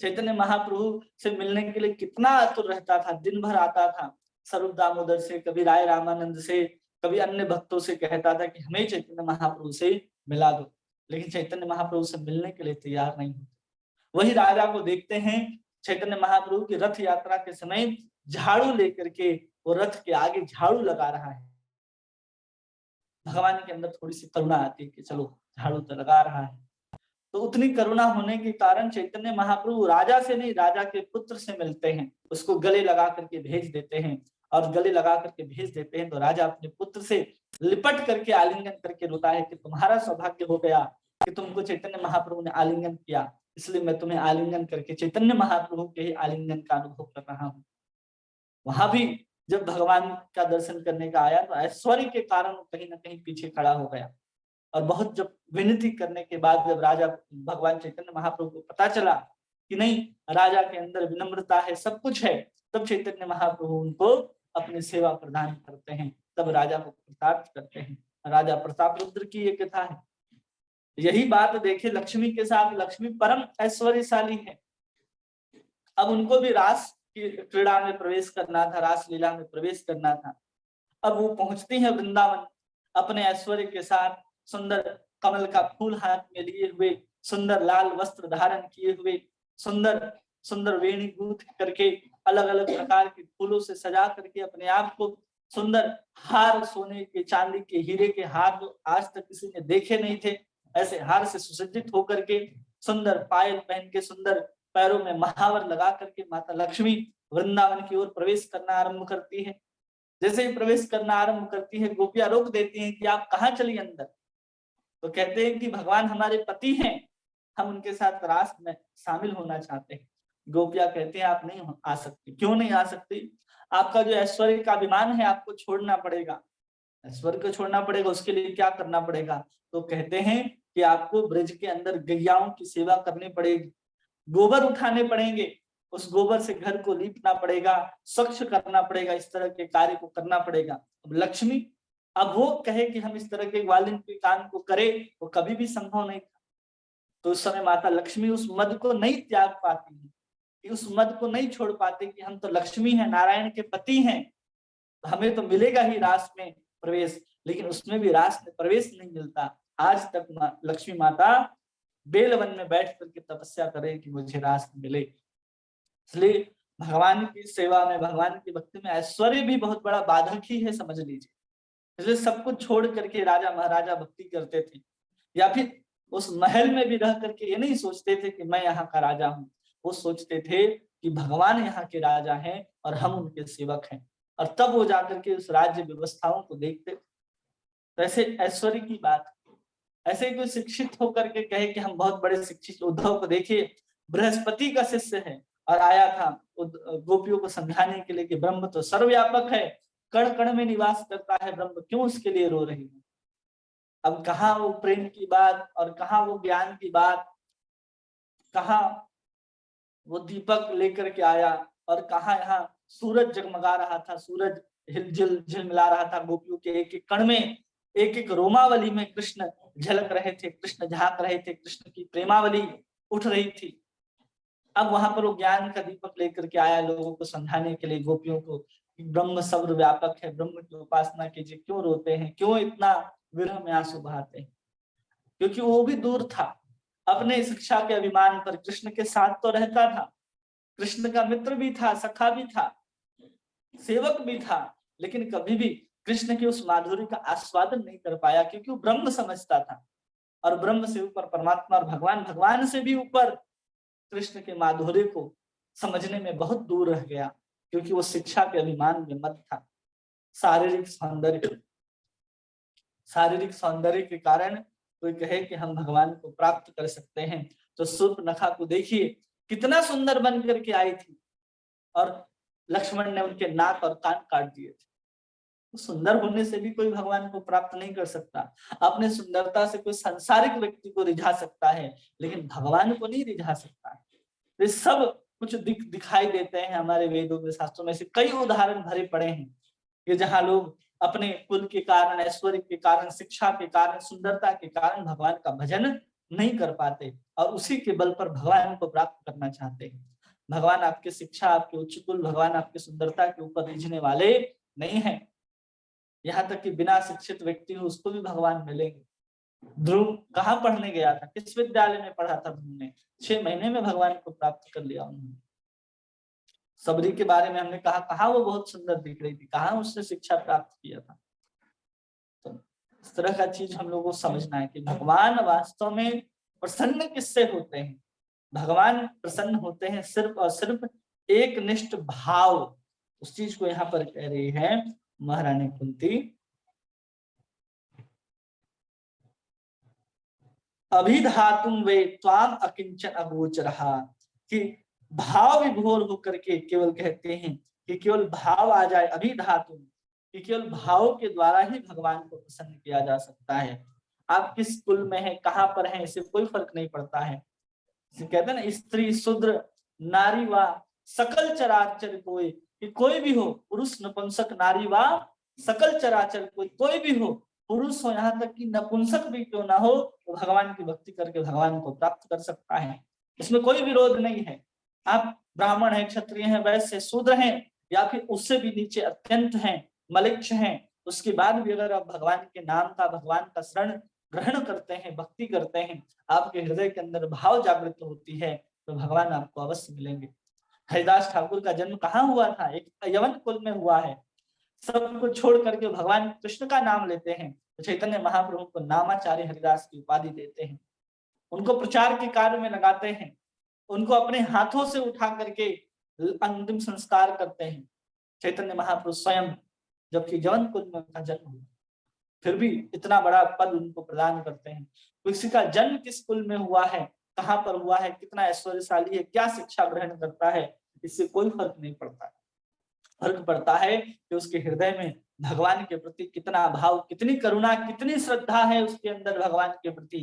चैतन्य महाप्रभु से मिलने के लिए कितना आतुर रहता था, दिन भर आता था। स्वरूप दामोदर से, कभी राय रामानंद से, कभी अन्य भक्तों से कहता था कि हमें चैतन्य महाप्रभु से मिला दो, लेकिन चैतन्य महाप्रभु से मिलने के लिए तैयार नहीं होते। वही राजा को देखते हैं चैतन्य महाप्रभु की रथ यात्रा के समय झाड़ू लेकर के वो रथ के आगे झाड़ू लगा रहा है। भगवान के अंदर थोड़ी सी करुणा आती है कि चलो झाड़ू तो लगा रहा है। तो उतनी करुणा होने के कारण चैतन्य महाप्रभु राजा से नहीं, राजा के पुत्र से मिलते हैं, उसको गले लगा करके भेज देते हैं। और गले लगा करके भेज देते हैं तो राजा अपने पुत्र से लिपट करके आलिंगन करके रोता है कि तुम्हारा सौभाग्य हो गया कि तुमको चैतन्य महाप्रभु ने आलिंगन किया, इसलिए मैं तुम्हें आलिंगन करके चैतन्य महाप्रभु के ही आलिंगन का अनुभव कर रहा हूँ। वहां भी जब भगवान का दर्शन करने का आया तो ऐश्वर्य के कारण कहीं ना कहीं पीछे खड़ा हो गया। और बहुत जब विनती करने के बाद जब राजा भगवान चैतन्य महाप्रभु को पता चला कि नहीं, राजा के अंदर विनम्रता है, सब कुछ है, तब चैतन्य महाप्रभु उनको अपनी सेवा प्रदान करते हैं, तब राजा को कृतार्थ करते हैं। राजा प्रताप रुद्र की ये कथा है। यही बात देखिए लक्ष्मी के साथ। लक्ष्मी परम ऐश्वर्यशाली है। अब उनको भी रास की क्रीड़ा में प्रवेश करना था, रास लीला में प्रवेश करना था। अब वो पहुंचती है वृंदावन अपने ऐश्वर्य के साथ, सुंदर कमल का फूल हाथ में लिए हुए, सुंदर लाल वस्त्र धारण किए हुए, सुंदर सुंदर वेणी गूंथ करके, अलग अलग प्रकार के फूलों से सजा करके अपने आप को, सुंदर हार, सोने के, चांदी के, हीरे के हार जो आज तक किसी ने देखे नहीं थे, ऐसे हार से सुसज्जित होकर के, सुंदर पायल पहन के, सुंदर पैरों में महावर लगा करके माता लक्ष्मी वृंदावन की ओर प्रवेश करना आरंभ करती है। जैसे ही प्रवेश करना आरंभ करती है, गोपियां रोक देती हैं कि आप कहाँ चली अंदर। तो कहते हैं कि भगवान हमारे पति हैं, हम उनके साथ रास में शामिल होना चाहते हैं। गोपियां कहते हैं आप नहीं आ सकती। क्यों नहीं आ सकती? आपका जो ऐश्वर्य का अभिमान है आपको छोड़ना पड़ेगा। स्वर्ग को छोड़ना पड़ेगा, उसके लिए क्या करना पड़ेगा? तो कहते हैं कि आपको ब्रज के अंदर गैयाओं की सेवा करनी पड़ेगी, गोबर उठाने पड़ेंगे, उस गोबर से घर को लीपना पड़ेगा, स्वच्छ करना पड़ेगा, इस तरह के कार्य को करना पड़ेगा। अब लक्ष्मी, अब वो कहे कि हम इस तरह के ग्वालिन के काम को करें, वो कभी भी संभव नहीं था। तो उस समय माता लक्ष्मी उस मद को नहीं त्याग पाती है, कि उस मद को नहीं छोड़ पाते कि हम तो लक्ष्मी हैं, नारायण के पति हैं, हमें तो मिलेगा ही रास में प्रवेश, लेकिन उसमें भी रास में प्रवेश नहीं मिलता। आज तक लक्ष्मी माता बेलवन में बैठ करके तपस्या करे कि मुझे रास मिले। इसलिए भगवान की सेवा में, भगवान की भक्ति में ऐश्वर्य भी बहुत बड़ा बाधक ही है, समझ लीजिए। इसलिए सब कुछ छोड़ करके राजा महाराजा भक्ति करते थे, या फिर उस महल में भी रह करके ये नहीं सोचते थे कि मैं यहाँ का राजा हूँ, वो सोचते थे कि भगवान यहाँ के राजा हैं और हम उनके सेवक हैं, और तब वो जाकर के उस राज्य व्यवस्थाओं को देखते। तो ऐसे ऐश्वर्य की बात, ऐसे कोई शिक्षित होकर के कहे कि हम बहुत बड़े शिक्षित, उद्धव को देखिए, बृहस्पति का शिष्य है और आया था गोपियों को समझाने के लिए कि ब्रह्म तो सर्वव्यापक है, कण कण में निवास करता है ब्रह्म, क्यों उसके लिए रो रही है? अब कहाँ वो प्रेम की बात और कहाँ वो ज्ञान की बात, कहाँ वो दीपक लेकर के आया और कहाँ यहाँ सूरज जगमगा रहा था, सूरज हिलझिल झिलमिला रहा था, गोपियों के एक एक कण में, एक एक रोमावली में कृष्ण झलक रहे थे, कृष्ण झांक रहे थे, कृष्ण की प्रेमावली उठ रही थी। अब वहां पर वो ज्ञान का दीपक लेकर के आया लोगों को समझाने के लिए, गोपियों को, ब्रह्म सर्वव्यापक है, ब्रह्म की उपासना कीजिए, क्यों रोते हैं, क्यों इतना विरह में आंसू बहाते हैं? क्योंकि वो भी दूर था, अपने शिक्षा के अभिमान पर कृष्ण के साथ तो रहता था, कृष्ण का मित्र भी था, सखा भी था, सेवक भी था, लेकिन कभी भी कृष्ण की उस माधुर्य का आस्वादन नहीं कर पाया, क्योंकि वो ब्रह्म समझता था, और ब्रह्म से ऊपर परमात्मा और भगवान, भगवान से भी ऊपर कृष्ण के माधुर्य को समझने में बहुत दूर रह गया, क्योंकि वो शिक्षा के अभिमान में मत था। शारीरिक सौंदर्य, शारीरिक सौंदर्य के कारण कोई कहे कि हम भगवान को प्राप्त कर सकते हैं, तो शूर्पणखा को देखिए कितना सुंदर बन करके आई थी, और लक्ष्मण ने उनके नाक और कान काट दिए थे। तो सुंदर होने से भी कोई भगवान को प्राप्त नहीं कर सकता। अपने सुंदरता से कोई सांसारिक व्यक्ति को रिझा सकता है, लेकिन भगवान को नहीं रिझा सकता है। ये सब कुछ दिखाई देते हैं हमारे वेदों के शास्त्रों में, से कई उदाहरण भरे पड़े हैं कि जहाँ लोग अपने कुल के कारण, ऐश्वर्य के कारण, शिक्षा के कारण, सुंदरता के कारण भगवान का भजन नहीं कर पाते, और उसी के बल पर भगवान को प्राप्त करना चाहते हैं। भगवान आपकी शिक्षा, आपके उच्च कुल, भगवान आपकी सुंदरता के ऊपर रिझने वाले नहीं है। यहाँ तक कि बिना शिक्षित व्यक्ति हो उसको भी भगवान मिलेंगे। ध्रुव कहाँ पढ़ने गया था, किस विद्यालय में पढ़ा था ध्रुव ने? 6 महीने में भगवान को प्राप्त कर लिया उन्होंने। सबरी के बारे में हमने कहा, कहाँ वो बहुत सुंदर दिख रही थी, कहाँ उसने शिक्षा प्राप्त किया था। तो इस तरह का चीज हम लोगों को समझना है कि भगवान वास्तव में प्रसन्न किससे होते हैं? भगवान प्रसन्न होते हैं सिर्फ और सिर्फ एक निष्ठ भाव, उस चीज को यहाँ पर कह रही है महारानी कुंती। अभिधातुम वे त्वाम अकिंचन अगोचरहा, कि भाव विभोर होकर के केवल कहते हैं कि केवल भाव आ जाए, अभिधातुम, कि केवल भाव के द्वारा ही भगवान को प्रसन्न किया जा सकता है। आप किस कुल में हैं, कहाँ पर हैं, इससे कोई फर्क नहीं पड़ता है। कहते हैं ना, स्त्री शूद्र नारी व सकल चराचर कोई, कि कोई भी हो, पुरुष नपुंसक नारी व सकल चराचर कोई भी हो, पुरुष हो यहाँ तक कि नपुंसक भी क्यों ना हो, तो भगवान की भक्ति करके भगवान को प्राप्त कर सकता है। इसमें कोई विरोध नहीं है। आप ब्राह्मण हैं, क्षत्रिय हैं, वैश्य, शूद्र हैं, या फिर उससे भी नीचे अत्यंत हैं, मलिक्ष हैं, उसके बाद भी अगर आप भगवान के नाम का, भगवान का शरण ग्रहण करते हैं, भक्ति करते हैं, आपके हृदय के अंदर भाव जागृत होती है, तो भगवान आपको अवश्य मिलेंगे। हरिदास ठाकुर का जन्म कहाँ हुआ था? एक यवन कुल में हुआ है। सब कुछ छोड़ करके भगवान कृष्ण का नाम लेते हैं, तो चैतन्य महाप्रभु को नामाचार्य हरिदास की उपाधि देते हैं, उनको प्रचार के कार्य में लगाते हैं, उनको अपने हाथों से उठा करके अंतिम संस्कार करते हैं चैतन्य महाप्रभु स्वयं, जबकि यवन कुल में उनका जन्म हुआ, फिर भी इतना बड़ा पद उनको प्रदान करते हैं। किसी का जन्म किस कुल में हुआ है, कहाँ पर हुआ है, कितना ऐश्वर्यशाली है, क्या शिक्षा ग्रहण करता है, इससे कोई फर्क नहीं पड़ता। फर्क पड़ता है कि उसके हृदय में भगवान के प्रति कितना भाव, कितनी करुणा, कितनी श्रद्धा है उसके अंदर भगवान के प्रति,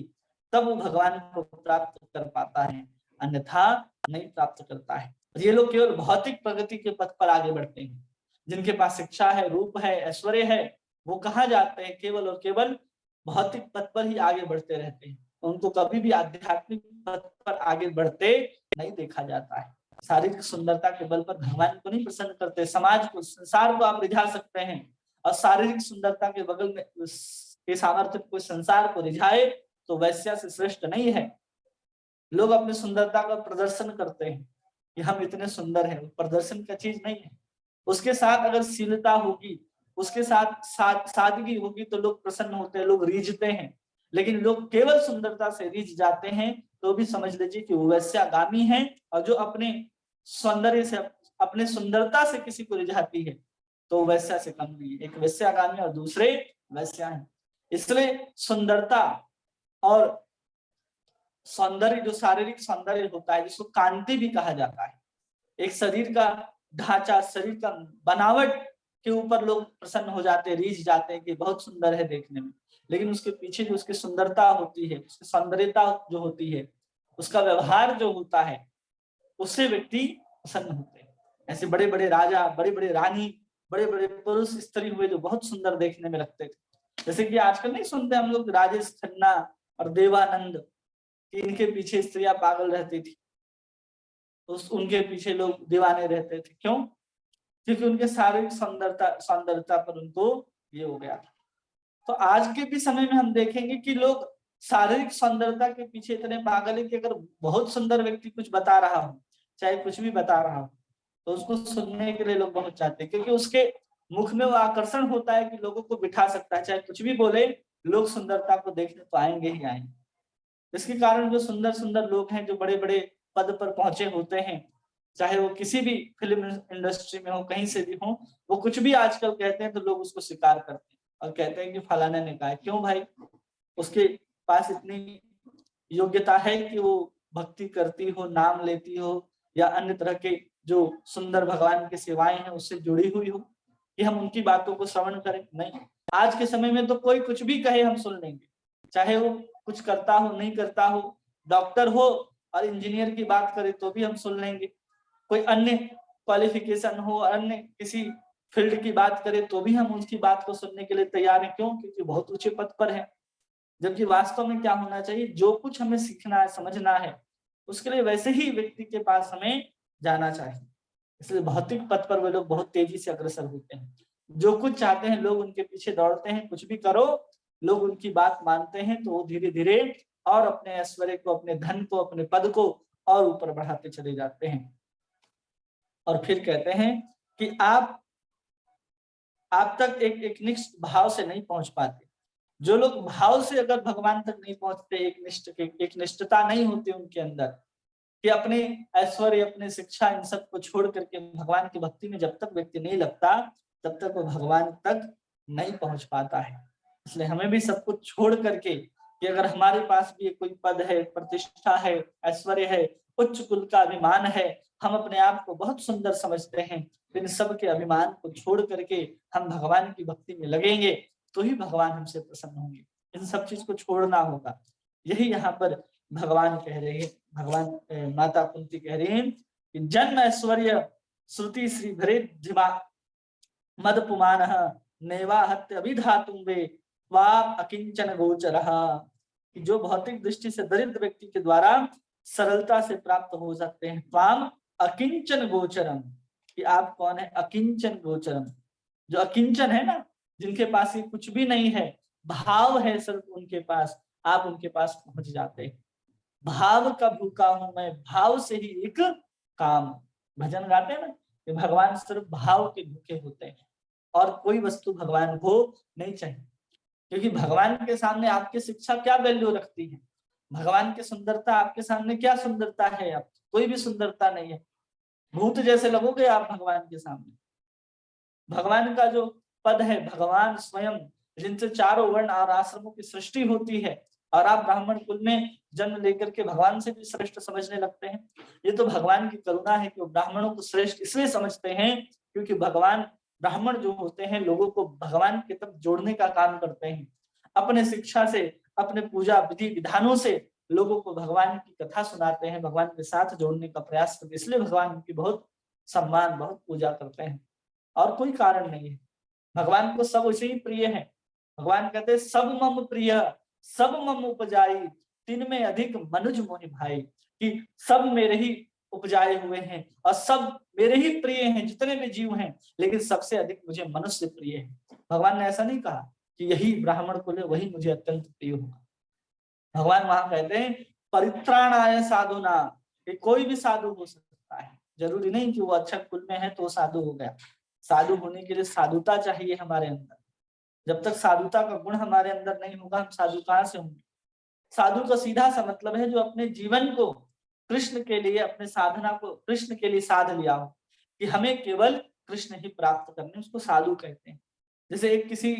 तब वो भगवान को प्राप्त कर पाता है, अन्यथा नहीं प्राप्त करता है। ये लोग केवल भौतिक प्रगति के पथ पर आगे बढ़ते हैं। जिनके पास शिक्षा है, रूप है, ऐश्वर्य है, वो कहाँ जाते हैं? केवल और केवल भौतिक पथ पर ही आगे बढ़ते रहते हैं। उनको कभी भी आध्यात्मिक पथ पर आगे बढ़ते नहीं देखा जाता है। शारीरिक सुंदरता के बल पर भगवान को नहीं प्रसन्न करते, समाज को, संसार को आप रिझा सकते हैं, और शारीरिक सुंदरता के बगल में के सामर्थ्य कोई संसार को रिझाए तो वैश्या से श्रेष्ठ नहीं है। लोग अपनी सुंदरता का प्रदर्शन करते हैं कि हम इतने सुंदर हैं, प्रदर्शन का चीज नहीं है। उसके साथ अगर शीलता होगी, उसके साथ सादगी होगी तो लोग प्रसन्न होते हैं, लोग रीझते हैं। लेकिन लोग केवल सुंदरता से रीझ जाते हैं तो भी समझ लीजिए कि वो वैश्यागामी है, और जो अपने सौंदर्य से, अपने सुंदरता से किसी को रिझाती है तो वैश्या से कम नहीं है। एक वैश्यागामी और दूसरे वैश्या है। इसलिए सुंदरता और सौंदर्य, जो शारीरिक सौंदर्य होता है, जिसको कांति भी कहा जाता है, एक शरीर का ढांचा, शरीर का बनावट के ऊपर लोग प्रसन्न हो जाते हैं, रीझ जाते हैं कि बहुत सुंदर है देखने में। लेकिन उसके पीछे जो उसकी सुंदरता होती है, उसकी सौंदर्यता जो होती है, उसका व्यवहार जो होता है, उससे व्यक्ति प्रसन्न होते हैं। ऐसे बड़े बड़े राजा, बड़े बड़े रानी, बड़े बड़े पुरुष स्त्री हुए जो बहुत सुंदर देखने में लगते थे। जैसे कि आजकल नहीं सुनते हम लोग राजेश खन्ना और देवानंद, इनके पीछे स्त्रियां पागल रहती थी, उनके पीछे लोग दीवाने रहते थे। क्यों? क्योंकि उनके शारीरिक सौंदर्यता पर उनको ये हो गया था। तो आज के भी समय में हम देखेंगे कि लोग शारीरिक सौंदर्यता के पीछे इतने पागल है कि अगर बहुत सुंदर व्यक्ति कुछ बता रहा हो, चाहे कुछ भी बता रहा हो, तो उसको सुनने के लिए लोग बहुत चाहते हैं, क्योंकि उसके मुख में वो आकर्षण होता है कि लोगों को बिठा सकता है। चाहे कुछ भी बोले, लोग सुंदरता को देखने तो आएंगे ही आएंगे। इसके कारण जो सुंदर सुंदर लोग हैं, जो बड़े बड़े पद पर पहुंचे होते हैं, चाहे वो किसी भी फिल्म इंडस्ट्री में हो, कहीं से भी हो, वो कुछ भी आजकल कहते हैं तो लोग उसको स्वीकार करते हैं और कहते हैं कि फलाने ने कहा है। क्यों भाई? उसके पास इतनी योग्यता है कि वो भक्ति करती हो, नाम लेती हो, या अन्य तरह के जो सुंदर भगवान की सेवाएं हैं उससे जुड़ी हुई हो, कि हम उनकी बातों को श्रवण करें? नहीं। आज के समय में तो कोई कुछ भी कहे हम सुन लेंगे, चाहे वो कुछ करता हो, नहीं करता हो, डॉक्टर हो और इंजीनियर की बात करे तो भी हम सुन लेंगे, कोई अन्य क्वालिफिकेशन हो, अन्य किसी फील्ड की बात करे तो भी हम उसकी बात को सुनने के लिए तैयार हैं। क्यों? क्योंकि बहुत ऊंचे पद पर है। जबकि वास्तव में क्या होना चाहिए? जो कुछ हमें सीखना है, समझना है, उसके लिए वैसे ही व्यक्ति के पास हमें जाना चाहिए। इसलिए भौतिक पथ पर वे लोग बहुत तेजी से अग्रसर होते हैं। जो कुछ चाहते हैं लोग उनके पीछे दौड़ते हैं, कुछ भी करो लोग उनकी बात मानते हैं, तो वो धीरे धीरे और अपने ऐश्वर्य को, अपने धन को, अपने पद को और ऊपर बढ़ाते चले जाते हैं। और फिर कहते हैं कि आप तक एक निष्ठ भाव से नहीं पहुंच पाते। जो लोग भाव से अगर भगवान तक नहीं पहुंचते, एक निष्ठता नहीं होती उनके अंदर, कि अपने ऐश्वर्य, अपने शिक्षा, इन सब को छोड़ करके भगवान की भक्ति में जब तक व्यक्ति नहीं लगता, तब तक वो भगवान तक नहीं पहुंच पाता है। इसलिए हमें भी सब कुछ छोड़ करके, कि अगर हमारे पास भी कोई पद है, प्रतिष्ठा है, ऐश्वर्य है, उच्च कुल का अभिमान है, हम अपने आप को बहुत सुंदर समझते हैं, तो इन सब के अभिमान को छोड़ करके हम भगवान की भक्ति में लगेंगे तो ही भगवान हमसे प्रसन्न होंगे। इन सब चीज को छोड़ना होगा। यही यहाँ पर भगवान कह रहे हैं, भगवान माता कुंती कह रही हैं कि जन्म ऐश्वर्य श्रुति श्री भरे धिमा मद पुमान नैवाहत्य अभिधातुम वे वाप अकिंचन गोचर, कि जो भौतिक दृष्टि से दरिद्र व्यक्ति के द्वारा सरलता से प्राप्त हो सकते हैं। त्वाम अकिंचन गोचरम, कि आप कौन है? अकिंचन गोचरम। जो अकिंचन है ना, जिनके पास ये कुछ भी नहीं है, भाव है सिर्फ उनके पास, आप उनके पास पहुंच जाते हैं। भाव का भूखा हूं मैं, भाव से ही एक काम। भजन गाते हैं ना कि भगवान सिर्फ भाव के भूखे होते हैं, और कोई वस्तु भगवान को नहीं चाहिए। क्योंकि भगवान के सामने आपकी शिक्षा क्या वैल्यू रखती है? भगवान की सुंदरता आपके सामने क्या सुंदरता है? आप कोई भी सुंदरता नहीं है, भूत जैसे लगोगे आप भगवान के सामने। भगवान का जो पद है, भगवान स्वयं, जिनसे चारों वर्ण और आश्रमों की सृष्टि होती है, और आप ब्राह्मण कुल में जन्म लेकर के भगवान से भी श्रेष्ठ समझने लगते हैं। ये तो भगवान की करुणा है कि वो ब्राह्मणों को श्रेष्ठ इसलिए समझते हैं क्योंकि भगवान ब्राह्मण जो होते हैं लोगों को भगवान की तरफ जोड़ने का काम करते हैं, अपने शिक्षा से, अपने पूजा विधि विधानों से लोगों को भगवान की कथा सुनाते हैं, भगवान के साथ जोड़ने का प्रयास करते हैं। इसलिए भगवान उनकी बहुत सम्मान, बहुत पूजा करते हैं, और कोई कारण नहीं है। भगवान को सब उसे ही प्रिय है। भगवान कहते हैं सब मम प्रिय, सब मम उपजाई, तिन में अधिक मनुज मोहि भाई, कि सब मेरे ही उपजाए हुए हैं और सब मेरे ही प्रिय हैं, जितने भी जीव हैं, लेकिन सबसे अधिक मुझे मनुष्य प्रिय है। भगवान ने ऐसा नहीं कहा कि यही ब्राह्मण कुल है वही मुझे अत्यंत प्रिय होगा। भगवान वहां कहते हैं परित्राणाय साधुना, कि कोई भी साधु हो सकता है, जरूरी नहीं कि वो अच्छा कुल में है तो साधु हो गया। साधु होने के लिए साधुता चाहिए हमारे अंदर। जब तक साधुता का गुण हमारे अंदर नहीं होगा, हम साधु कहाँ से होंगे। साधु का सीधा सा मतलब है जो अपने जीवन को कृष्ण के लिए, अपने साधना को कृष्ण के लिए साध लिया हो, कि हमें केवल कृष्ण ही प्राप्त करने, उसको साधु कहते हैं। जैसे एक किसी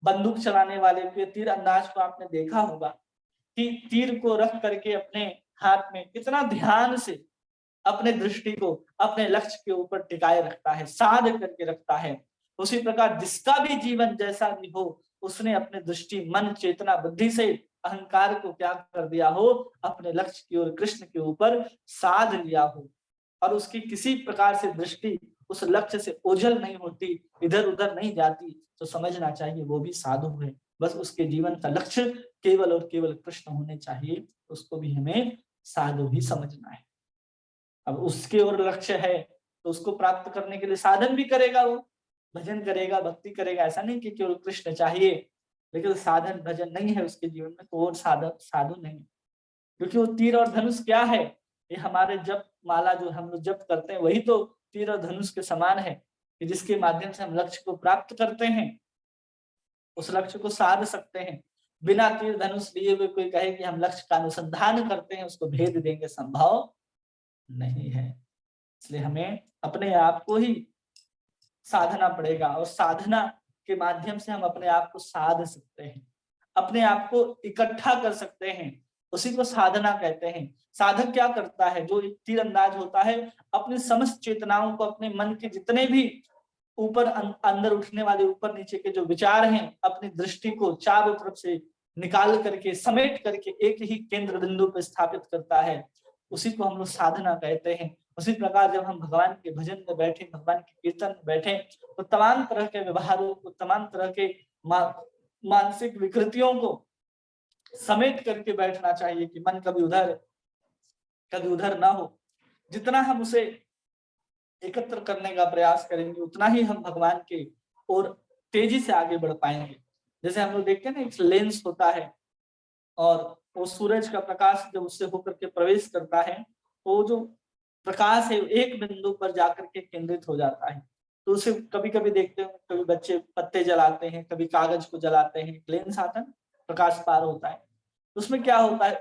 बंदूक चलाने वाले के तीर अंदाज को आपने देखा होगा कि तीर को रख करके अपने हाथ में कितना ध्यान से अपने दृष्टि को अपने लक्ष्य के ऊपर टिकाए रखता है, साध करके रखता है। उसी प्रकार जिसका भी जीवन जैसा भी हो, उसने अपने दृष्टि, मन, चेतना, बुद्धि से अहंकार को क्या कर दिया हो, अपने लक्ष्य की ओर, कृष्ण के ऊपर साध लिया हो, और उसकी किसी प्रकार से दृष्टि उस लक्ष्य से ओझल नहीं होती, इधर उधर नहीं जाती, तो समझना चाहिए वो भी साधु है। बस उसके जीवन का लक्ष्य केवल और केवल कृष्ण होने चाहिए, उसको भी हमें साधु ही समझना है। अब उसके और लक्ष्य है तो उसको प्राप्त करने के लिए साधन भी करेगा, वो भजन करेगा, भक्ति करेगा। ऐसा नहीं कि केवल कृष्ण चाहिए लेकिन साधन भजन नहीं है उसके जीवन में, तो वो साधु नहीं। क्योंकि वो तीर और धनुष क्या है, ये हमारे जप माला जो हम लोग जप करते हैं वही तो तीर और धनुष के समान है, कि जिसके माध्यम से हम लक्ष्य को प्राप्त करते हैं, उस लक्ष्य को साध सकते हैं। बिना तीर धनुष लिए हुए कोई कहे कि हम लक्ष्य का अनुसंधान करते हैं, उसको भेद देंगे, संभव नहीं है। इसलिए हमें अपने आप को ही साधना पड़ेगा, और साधना के माध्यम से हम अपने आप को साध सकते हैं, अपने आप को इकट्ठा कर सकते हैं, उसी को साधना कहते हैं। साधक क्या करता है, जो तीर अंदाज होता है, अपनी समस्त चेतनाओं को, अपने मन के जितने भी ऊपर अंदर उठने वाले ऊपर नीचे के जो विचार हैं, अपनी दृष्टि को चारों तरफ से निकाल करके, समेट करके एक ही केंद्र बिंदु पर स्थापित करता है, उसी को हम लोग साधना कहते हैं। उसी प्रकार जब हम भगवान के भजन में बैठे, भगवान के कीर्तन में बैठे, तो तमाम तरह के व्यवहारों को, तमाम तरह के मानसिक विकृतियों को समेट करके बैठना चाहिए, कि मन कभी उधर ना हो। जितना हम उसे एकत्र करने का प्रयास करेंगे, उतना ही हम भगवान के और तेजी से आगे बढ़ पाएंगे। जैसे हम लोग देखते हैं ना, एक लेंस होता है, और वो सूरज का प्रकाश जब उससे होकर के प्रवेश करता है, तो जो प्रकाश है एक बिंदु पर जाकर के केंद्रित हो जाता है। तो उसे कभी कभी देखते हैं, कभी बच्चे पत्ते जलाते हैं, कभी कागज को जलाते हैं, लेंस आता है, प्रकाश पार होता है। उसमें क्या होता है,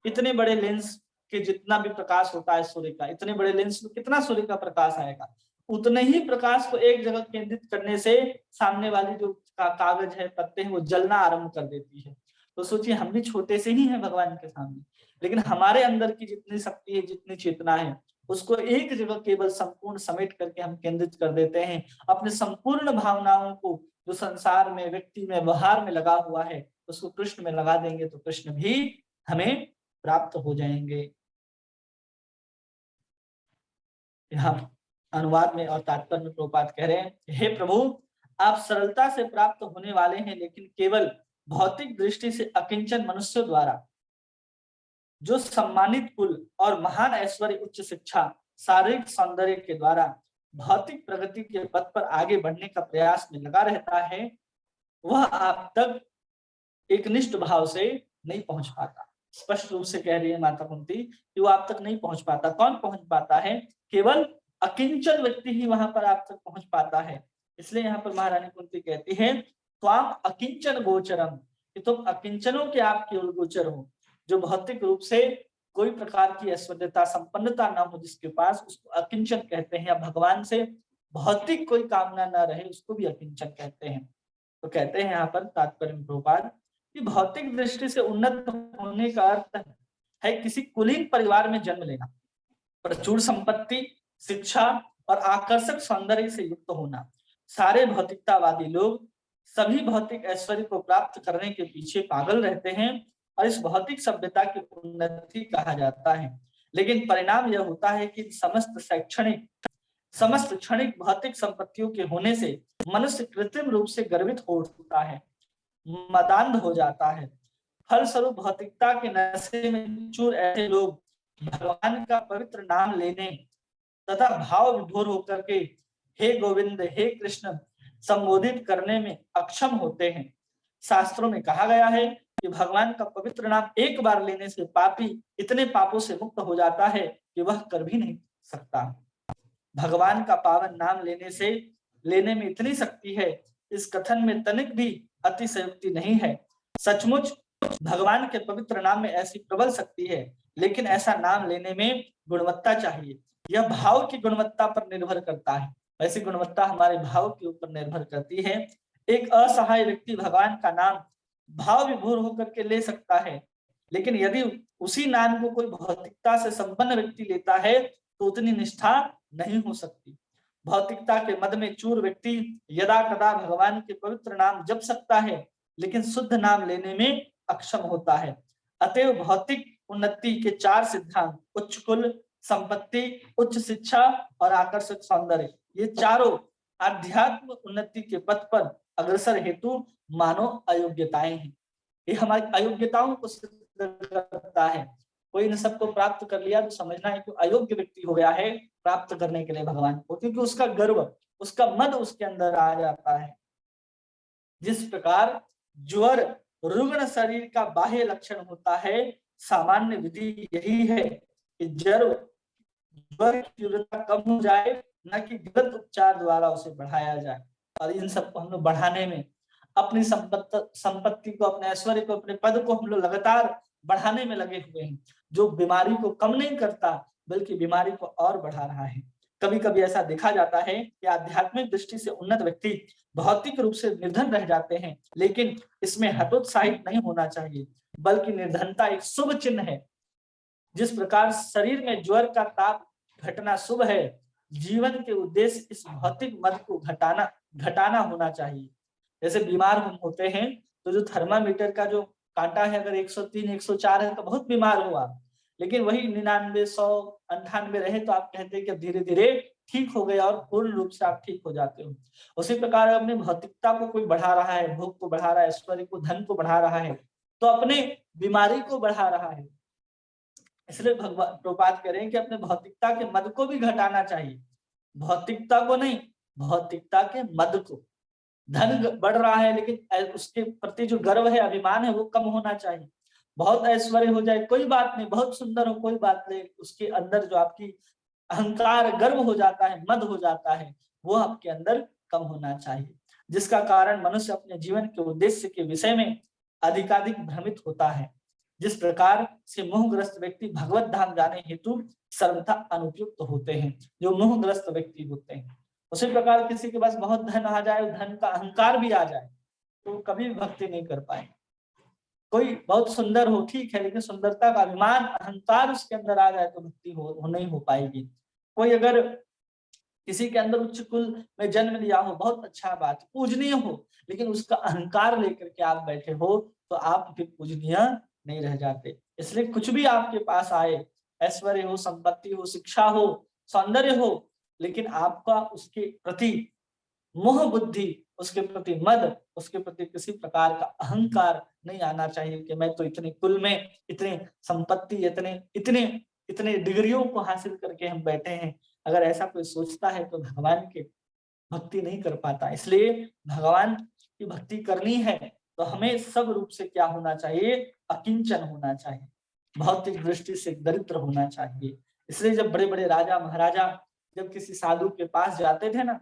इतने बड़े लेंस के जितना भी प्रकाश होता है सूर्य का, इतने बड़े लेंस में कितना सूर्य का प्रकाश आएगा, उतने ही प्रकाश को एक जगह केंद्रित करने से सामने वाली जो कागज है, पत्ते हैं, वो जलना आरंभ कर देती है। तो सोचिए, हम भी छोटे से ही हैं भगवान के सामने, लेकिन हमारे अंदर की जितनी शक्ति है, जितनी चेतना है, उसको एक जगह केवल संपूर्ण समेट करके हम केंद्रित कर देते हैं। अपने संपूर्ण भावनाओं को जो संसार में, व्यक्ति में, व्यवहार में लगा हुआ है, उसको कृष्ण में लगा देंगे, तो कृष्ण भी हमें प्राप्त हो जाएंगे। यहाँ अनुवाद में और तात्पर्य में प्रभुपाद कह रहे हैं, हे प्रभु, आप सरलता से प्राप्त होने वाले हैं, लेकिन केवल भौतिक दृष्टि से अकिंचन मनुष्यों द्वारा जो सम्मानित कुल और महान ऐश्वर्य, उच्च शिक्षा, शारीरिक सौंदर्य के द्वारा भौतिक प्रगति के पथ पर आगे बढ़ने का प्रयास में लगा रहता है, वह आप तक एक निष्ठ भाव से नहीं पहुंच पाता। स्पष्ट रूप से कह रही है माता कुंती कि वो आप तक नहीं पहुंच पाता। कौन पहुंच पाता है? केवल अकिंचन व्यक्ति ही वहां पर आप तक पहुंच पाता है। इसलिए यहाँ पर महारानी कुंती कहती है, तो आप अकिंचन गोचरम, कि तुम अकिंचनों के आप केवल गोचर हो, जो भौतिक रूप से कोई प्रकार की ऐश्वर्यता, संपन्नता ना हो जिसके पास, उसको अकिंचन कहते हैं। या भगवान से भौतिक कोई कामना ना रहे, उसको भी अकिंचन कहते हैं। तो कहते हैं यहाँ पर तात्पर्य में प्रभुपाद कि भौतिक दृष्टि से उन्नत होने का अर्थ है किसी कुलीन परिवार में जन्म लेना, प्रचुर संपत्ति, शिक्षा और आकर्षक सौंदर्य से युक्त होना। सारे भौतिकतावादी लोग सभी भौतिक ऐश्वर्य को प्राप्त करने के पीछे पागल रहते हैं और इस भौतिक सभ्यता की उन्नति कहा जाता है। लेकिन परिणाम यह होता है कि समस्त क्षणिक भौतिक संपत्तियों के होने से मनुष्य कृत्रिम रूप से गर्वित हो उठता है, मदान्ध हो जाता है। फलस्वरूप भौतिकता के नशे में चूर ऐसे लोग भगवान का पवित्र नाम लेने तथा भाव विभोर होकर के हे गोविंद हे कृष्ण संबोधित करने में अक्षम होते हैं। शास्त्रों में कहा गया है कि भगवान का पवित्र नाम एक बार लेने से पापी इतने पापों से मुक्त हो जाता है कि वह कर भी नहीं सकता। भगवान का पावन नाम लेने में इतनी शक्ति है, इस कथन में तनिक भी अतिशयोक्ति नहीं है। सचमुच भगवान के पवित्र नाम में ऐसी प्रबल शक्ति है, लेकिन ऐसा नाम लेने में गुणवत्ता चाहिए। यह भाव की गुणवत्ता पर निर्भर करता है। ऐसी गुणवत्ता हमारे भाव के ऊपर निर्भर करती है। एक असहाय व्यक्ति भगवान का नाम भाव विभोर होकर के ले सकता है, लेकिन यदि उसी नाम को कोई भौतिकता से संपन्न व्यक्ति लेता है तो उतनी निष्ठा नहीं हो सकती। भौतिकता के मद में चूर व्यक्ति यदा कदा भगवान के पवित्र नाम जप सकता है, लेकिन शुद्ध नाम लेने में अक्षम होता है। अतएव भौतिक उन्नति के 4 सिद्धांत उच्च कुल, संपत्ति, उच्च शिक्षा और आकर्षक सौंदर्य, ये चारों आध्यात्म उन्नति के पथ पर अग्रसर हेतु मानव अयोग्यताएं हैं। ये हमारी अयोग्यताओं को सिद्ध करता है। कोई इन सबको प्राप्त कर लिया तो समझना है कि अयोग्य व्यक्ति हो गया है प्राप्त करने के लिए भगवान को, क्योंकि उसका गर्व, उसका मद उसके अंदर आ जाता है। जिस प्रकार ज्वर रुग्ण शरीर का बाह्य लक्षण होता है, सामान्य विधि यही है कि ज्वर की तीव्रता कम हो जाए, न कि गलत उपचार द्वारा उसे बढ़ाया जाए। और इन सबको हम लोग बढ़ाने में अपनी संपत्ति को, अपने ऐश्वर्य को, अपने पद को हम लोग लगातार बढ़ाने में लगे हुए हैं, जो बीमारी को कम नहीं करता बल्कि बीमारी को और बढ़ा रहा है। कभी कभी ऐसा देखा जाता है कि आध्यात्मिक दृष्टि से उन्नत व्यक्ति भौतिक रूप से निर्धन रह जाते हैं, लेकिन इसमें हतोत्साहित नहीं होना चाहिए, बल्कि निर्धनता एक शुभ चिन्ह है। जिस प्रकार शरीर में ज्वर का ताप घटना शुभ है, जीवन के उद्देश्य इस भौतिक मद को घटाना होना चाहिए। जैसे बीमार हम होते हैं तो जो थर्मामीटर का जो कांटा है अगर 103 104 है तो बहुत बीमार हुआ, लेकिन वही 99 100 98 रहे तो आप कहते हैं कि धीरे धीरे ठीक हो गए और पूर्ण रूप से आप ठीक हो जाते हो। उसी प्रकार अपने भौतिकता को कोई बढ़ा रहा है, भोग को बढ़ा रहा है, ऐश्वर्य को, धन को बढ़ा रहा है, तो अपने बीमारी को बढ़ा रहा है। इसलिए भगवान प्रभुपाद कह रहे हैं कि अपने भौतिकता के मद को भी घटाना चाहिए, भौतिकता को नहीं, भौतिकता के मद को। धन बढ़ रहा है लेकिन उसके प्रति जो गर्व है, अभिमान है, वो कम होना चाहिए। बहुत ऐश्वर्य हो जाए कोई बात नहीं, बहुत सुंदर हो कोई बात नहीं, उसके अंदर जो आपकी अहंकार, गर्व हो जाता है, मद हो जाता है, वो आपके अंदर कम होना चाहिए, जिसका कारण मनुष्य अपने जीवन के उद्देश्य के विषय में अधिकाधिक भ्रमित होता है। जिस प्रकार से मोहग्रस्त व्यक्ति भगवत धाम जाने हेतु सर्वथा अनुपयुक्त होते हैं, जो मोहग्रस्त व्यक्ति होते हैं। उसी प्रकार किसी के पास बहुत धन आ जाए, धन का अहंकार भी आ जाए, तो कभी भी भक्ति नहीं कर पाएंगे। कोई बहुत सुंदर हो ठीक है, लेकिन सुंदरता का अभिमान, अहंकार उसके अंदर आ जाए तो भक्ति हो नहीं हो पाएगी। कोई अगर किसी के अंदर उच्च कुल में जन्म लिया हो, बहुत अच्छा बात, पूजनीय हो, लेकिन उसका अहंकार लेकर के आप बैठे हो तो आप फिर पूजनीय नहीं रह जाते। इसलिए कुछ भी आपके पास आए, ऐश्वर्य हो, संपत्ति हो, शिक्षा हो, सौंदर्य हो, लेकिन आपका उसके प्रति मोह बुद्धि, उसके प्रति मद, उसके प्रति किसी प्रकार का अहंकार नहीं आना चाहिए कि मैं तो इतने कुल में, इतने संपत्ति, इतने डिग्रियों को हासिल करके हम बैठे हैं। अगर ऐसा कोई सोचता है तो भगवान की भक्ति नहीं कर पाता। इसलिए भगवान की भक्ति करनी है तो हमें सब रूप से क्या होना चाहिए, अकिंचन होना चाहिए, भौतिक दृष्टि से दरिद्र होना चाहिए। इसलिए जब बड़े बड़े राजा महाराजा जब किसी साधु के पास जाते थे ना,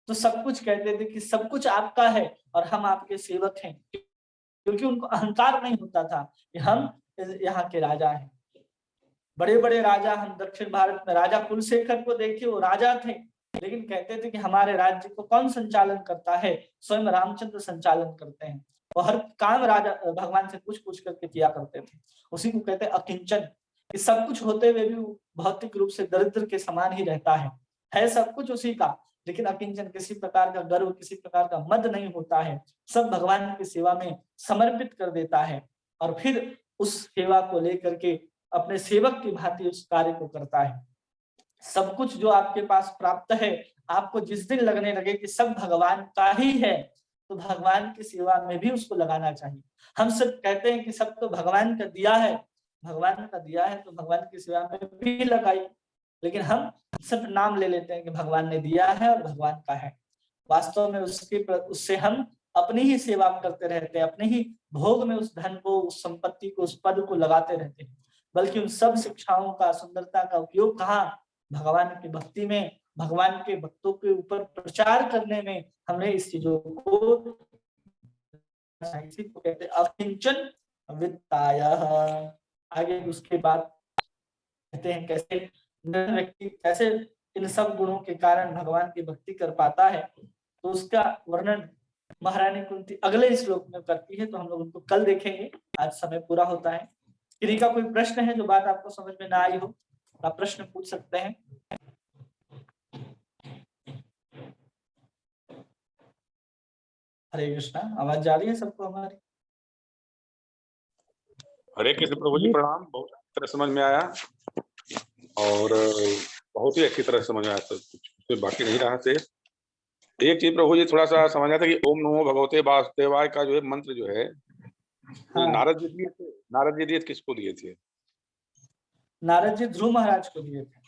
तो सब कुछ कहते थे कि सब कुछ आपका है और हम आपके सेवक हैं, क्योंकि उनको अहंकार नहीं होता था कि हम यहाँ के राजा हैं। बड़े बड़े राजा, हम दक्षिण भारत में राजा कुलशेखर को देखिए, वो राजा थे, लेकिन कहते थे कि हमारे राज्य को कौन संचालन करता है, स्वयं रामचंद्र संचालन करते हैं। वो हर काम राजा भगवान से पूछ करके किया करते थे। उसी को कहते हैं अकिंचन, कि सब कुछ होते हुए भी भौतिक रूप से दरिद्र के समान ही रहता है। है सब कुछ उसी का, लेकिन अकिंचन, किसी प्रकार का गर्व, किसी प्रकार का मद नहीं होता है, सब भगवान की सेवा में समर्पित कर देता है और फिर उस सेवा को लेकर के अपने सेवक की भांति उस कार्य को करता है। सब कुछ जो आपके पास प्राप्त है, आपको जिस दिन लगने लगे कि सब भगवान का ही है, तो भगवान की सेवा में भी उसको लगाना चाहिए। हम सब कहते हैं कि सब तो भगवान का दिया है, भगवान का दिया है तो भगवान की सेवा में भी लगाइए, लेकिन हम सिर्फ नाम ले लेते हैं कि भगवान ने दिया है और भगवान का है। वास्तव में उससे हम अपनी ही सेवा करते रहते हैं, अपने ही भोग में उस धन को, उस संपत्ति को, उस पद को लगाते रहते हैं। बल्कि उन सब शिक्षाओं का, सुंदरता का उपयोग कहाँ, भगवान की भक्ति में, भगवान के भक्तों के ऊपर प्रचार करने में हमने इस चीजों को, इसी को कहते हैं अकिंचन वित्तायः। आगे उसके बाद कहते हैं कैसे व्यक्ति कैसे इन सब गुणों के कारण भगवान की भक्ति कर पाता है, तो उसका वर्णन महारानी कुंती अगले श्लोक में करती है, तो हम लोग उनको कल देखेंगे। आज समय पूरा होता है। किसी का कोई प्रश्न है, जो बात आपको समझ में ना आई हो, आप प्रश्न पूछ सकते हैं। हरे कृष्णा। आवाज जा रही है सबको हमारी? हरे कृष्ण प्रभु जी, प्रणाम। बहुत अच्छी तरह समझ में आया और बहुत ही अच्छी तरह समझ में आया, कुछ बाकी नहीं रहा थे। एक चीज प्रभु जी थोड़ा सा समझ आया था कि ओम नमो भगवते वासुदेवाय का जो है मंत्र जो है, हाँ। नारद जी दिए थे। नारद जी दिए किसको दिए थे? नारद जी ध्रुव महाराज को दिए थे।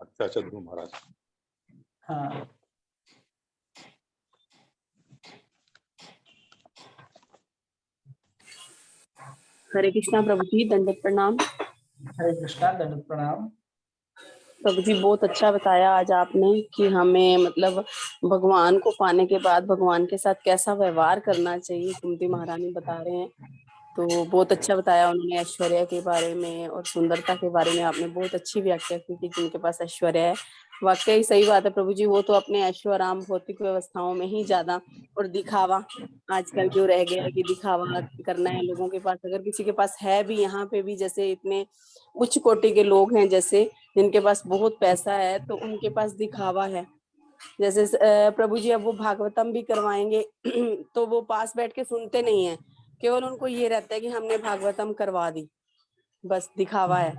अच्छा अच्छा, ध्रुव महाराज। हाँ। हरे कृष्णा प्रभु जी, दंडवत प्रणाम। हरे कृष्णा, दंडवत प्रणाम। प्रभु जी बहुत अच्छा बताया आज आपने कि हमें मतलब भगवान को पाने के बाद भगवान के साथ कैसा व्यवहार करना चाहिए। कुंती महारानी बता रहे हैं, तो बहुत अच्छा बताया उन्होंने। ऐश्वर्य के बारे में और सुंदरता के बारे में आपने बहुत अच्छी व्याख्या की कि जिनके पास ऐश्वर्य है, वाकई सही बात है प्रभु जी, वो तो अपने ऐश्वर्याम भौतिक व्यवस्थाओं में ही ज्यादा, और दिखावा आजकल जो रह गया कि दिखावा करना है लोगों के पास। अगर किसी के पास है भी, यहाँ पे भी जैसे इतने उच्च कोटि के लोग हैं जैसे जिनके पास बहुत पैसा है, तो उनके पास दिखावा है। जैसे प्रभु जी अब वो भागवतम भी करवाएंगे तो वो पास बैठ के सुनते नहीं है, केवल उनको ये रहता है कि हमने भागवतम करवा दी, बस दिखावा है।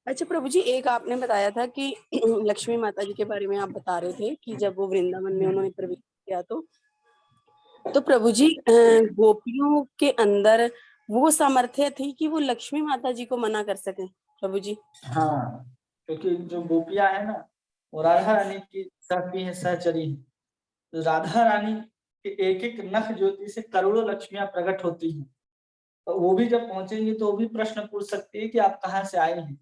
अच्छा प्रभु जी, एक आपने बताया था कि लक्ष्मी माता जी के बारे में आप बता रहे थे कि जब वो वृंदावन में उन्होंने प्रवेश किया तो प्रभु जी गोपियों के अंदर वो सामर्थ्य थी कि वो लक्ष्मी माता जी को मना कर सके प्रभु जी? हाँ, क्योंकि जो गोपियां है ना, वो राधा रानी की सहपी है, सहचरी है। तो राधा रानी के एक एक नख ज्योति से करोड़ों लक्ष्मियां प्रकट होती हैं, तो वो भी जब पहुंचेंगी तो वो भी प्रश्न पूछ सकती है कि आप कहाँ से आए हैं,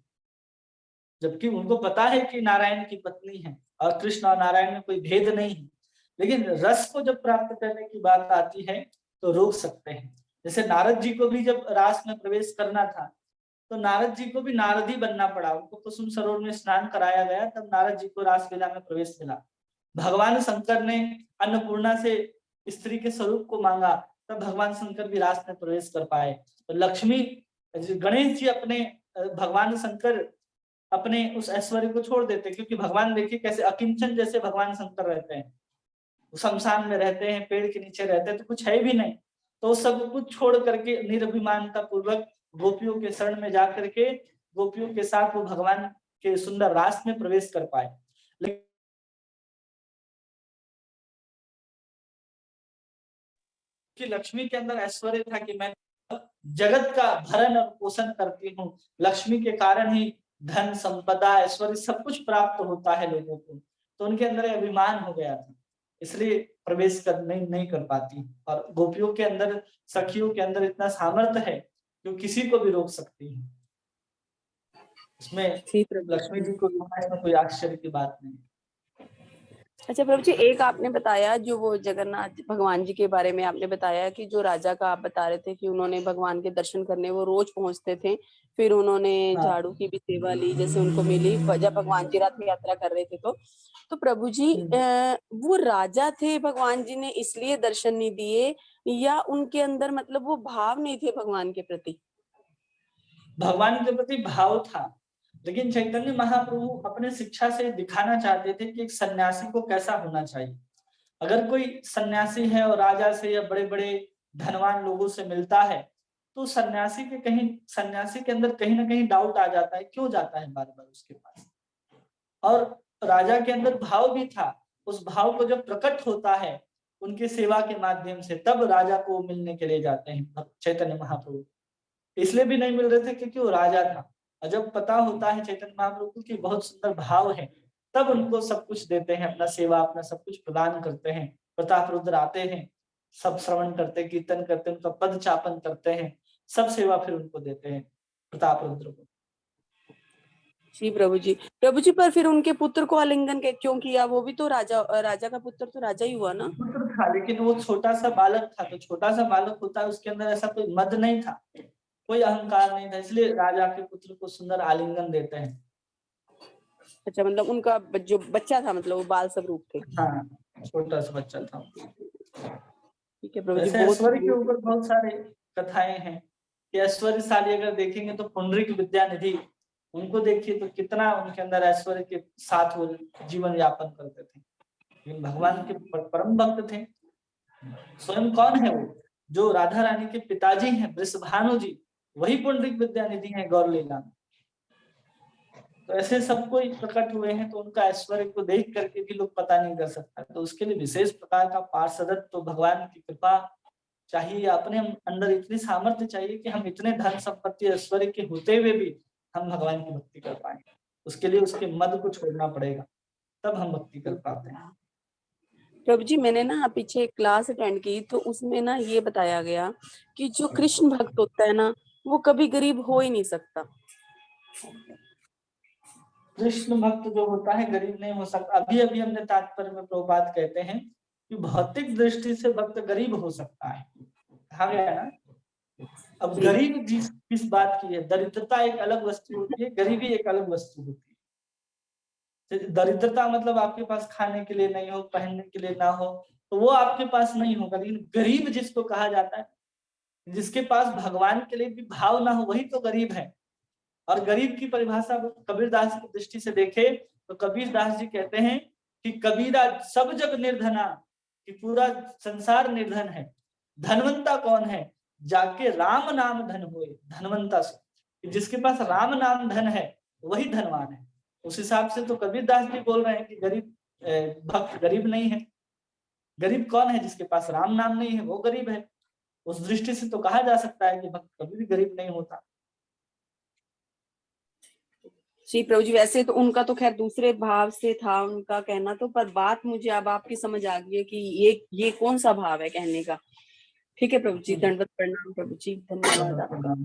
जबकि उनको पता है कि नारायण की पत्नी है और कृष्ण और नारायण में कोई भेद नहीं है। लेकिन रस को जब प्राप्त करने की बात आती है तो रोक सकते हैं। जैसे नारद जी को भी जब रास में प्रवेश करना था, तो नारद जी को भी नारद ही बनना पड़ा। उनको कुसुम सरोवर में स्नान कराया गया, तब नारद जी को रासलीला में प्रवेश मिला। भगवान शंकर ने अन्नपूर्णा से स्त्री के स्वरूप को मांगा, तब भगवान शंकर भी रास में प्रवेश कर पाए। तो लक्ष्मी, गणेश जी अपने, भगवान शंकर अपने उस ऐश्वर्य को छोड़ देते, क्योंकि भगवान देखिए कैसे अकिंचन जैसे भगवान शंकर रहते हैं, शमशान में रहते हैं, पेड़ के नीचे रहते हैं, तो कुछ है भी नहीं। तो सब कुछ छोड़ करके निर्भिमानता पूर्वक गोपियों के शरण में जाकर के गोपियों के साथ वो भगवान के सुंदर रास में प्रवेश कर पाए। लेकिन लक्ष्मी के अंदर ऐश्वर्य था कि मैं जगत का भरण और पोषण करती हूँ, लक्ष्मी के कारण ही धन संपदा ऐश्वर्य सब कुछ प्राप्त होता है लोगों को, तो उनके अंदर अभिमान हो गया था, इसलिए प्रवेश कर नहीं कर पाती। और गोपियों के अंदर, सखियों के अंदर इतना सामर्थ्य है जो किसी को भी रोक सकती है। इसमें लक्ष्मी जी को इसमें कोई आश्चर्य की बात नहीं। अच्छा प्रभु जी, एक आपने बताया जो वो जगन्नाथ भगवान जी के बारे में आपने बताया कि जो राजा का आप बता रहे थे कि उन्होंने भगवान के दर्शन करने वो रोज पहुंचते थे, फिर उन्होंने झाड़ू की भी सेवा ली जैसे उनको मिली जब भगवान जी रथ यात्रा कर रहे थे। तो प्रभु जी वो राजा थे, भगवान जी ने इसलिए दर्शन नहीं दिए, या उनके अंदर मतलब वो भाव नहीं थे भगवान के प्रति? भगवान के प्रति भाव था, लेकिन चैतन्य महाप्रभु अपने शिक्षा से दिखाना चाहते थे कि एक सन्यासी को कैसा होना चाहिए। अगर कोई सन्यासी है और राजा से या बड़े बड़े धनवान लोगों से मिलता है, तो सन्यासी के अंदर कहीं ना कहीं डाउट आ जाता है, क्यों जाता है बार बार उसके पास। और राजा के अंदर भाव भी था, उस भाव को जब प्रकट होता है उनके सेवा के माध्यम से, तब राजा को मिलने के लिए जाते हैं चैतन्य महाप्रभु। इसलिए भी नहीं मिल रहे थे क्योंकि वो राजा था, और जब पता होता है चैतन्य महाप्रभु की बहुत सुंदर भाव है, तब उनको सब कुछ देते हैं, अपना सेवा अपना सब कुछ प्रदान करते हैं। प्रताप रुद्र आते हैं, सब श्रवण करते, कीर्तन करते, उनका पद चापन करते हैं, सब सेवा फिर उनको देते हैं प्रताप रुद्र को। जी प्रभु जी। प्रभु जी, पर फिर उनके पुत्र को आलिंगन क्यों किया? वो भी तो राजा का पुत्र तो राजा ही हुआ ना। पुत्र था, लेकिन वो छोटा सा बालक था, तो छोटा सा बालक होता है उसके अंदर ऐसा कोई मद नहीं था, कोई अहंकार नहीं था, इसलिए राजा के पुत्र को सुंदर आलिंगन देते हैं। अच्छा, मतलब उनका जो बच्चा था, मतलब वो बाल स्वरूप थे। हाँ, छोटा सा बच्चा था। ठीक है प्रभु जी। ऐश्वर्य के ऊपर बहुत सारे कथाएं हैं कि ऐश्वर्यशाली अगर देखेंगे तो पुंडरीक विद्यानिधि, उनको देखिए तो कितना उनके अंदर ऐश्वर्य के साथ वो जीवन यापन करते थे, लेकिन भगवान के परम भक्त थे। स्वयं कौन है वो? जो राधा रानी के पिताजी हैं वृषभानु जी, वही पुंडरीक विद्यानिधि हैं गौर लीला में। तो ऐसे सब कोई प्रकट हुए हैं, तो उनका ऐश्वर्य को देख करके भी लोग पता नहीं कर सकता, तो उसके लिए विशेष प्रकार का पार्षदत्व तो भगवान की कृपा चाहिए, अपने अंदर इतनी सामर्थ्य चाहिए कि हम इतने धन संपत्ति ऐश्वर्य के होते हुए भी हम भगवान की भक्ति कर पाए। उसके लिए उसके मद को छोड़ना पड़ेगा, तब हम भक्ति कर पाते हैं। प्रभु जी, मैंने ना पीछे एक क्लास अटेंड की, तो उसमें ना ये बताया गया कि जो कृष्ण भक्त होता है ना, वो कभी गरीब हो ही नहीं सकता। कृष्ण भक्त जो होता है गरीब नहीं हो सकता। अभी अभी हमने तात्पर्य में प्रभुपाद कहते हैं कि भौतिक दृष्टि से भक्त गरीब हो सकता है, कहा गया ना। अब गरीब किस बात की है? दरिद्रता एक अलग वस्तु होती है, गरीबी एक अलग वस्तु होती है। दरिद्रता मतलब आपके पास खाने के लिए नहीं हो, पहनने के लिए ना हो, तो वो आपके पास नहीं होगा। लेकिन गरीब जिसको कहा जाता है, जिसके पास भगवान के लिए भी भाव ना हो, वही तो गरीब है। और गरीब की परिभाषा कबीरदास की दृष्टि से देखे तो कबीरदास जी कहते हैं कि कबीरा सब जग निर्धना, कि पूरा संसार निर्धन है। धनवंता कौन है? जाके राम नाम धन होए। धनवंता से, जिसके पास राम नाम धन है वही धनवान है। उस हिसाब से तो कबीरदास जी बोल रहे हैं कि गरीब भक्त गरीब नहीं है। गरीब कौन है? जिसके पास राम नाम नहीं है वो गरीब है। उस दृष्टि से तो कहा जा सकता है कि भक्त कभी भी गरीब नहीं होता। जी प्रभु जी, वैसे तो उनका तो खैर दूसरे भाव से था उनका कहना, तो पर बात मुझे अब आपकी समझ आ गई है कि ये कौन सा भाव है कहने का। ठीक है प्रभु जी, दंडवत प्रणाम प्रभु जी, धन्यवाद आपका।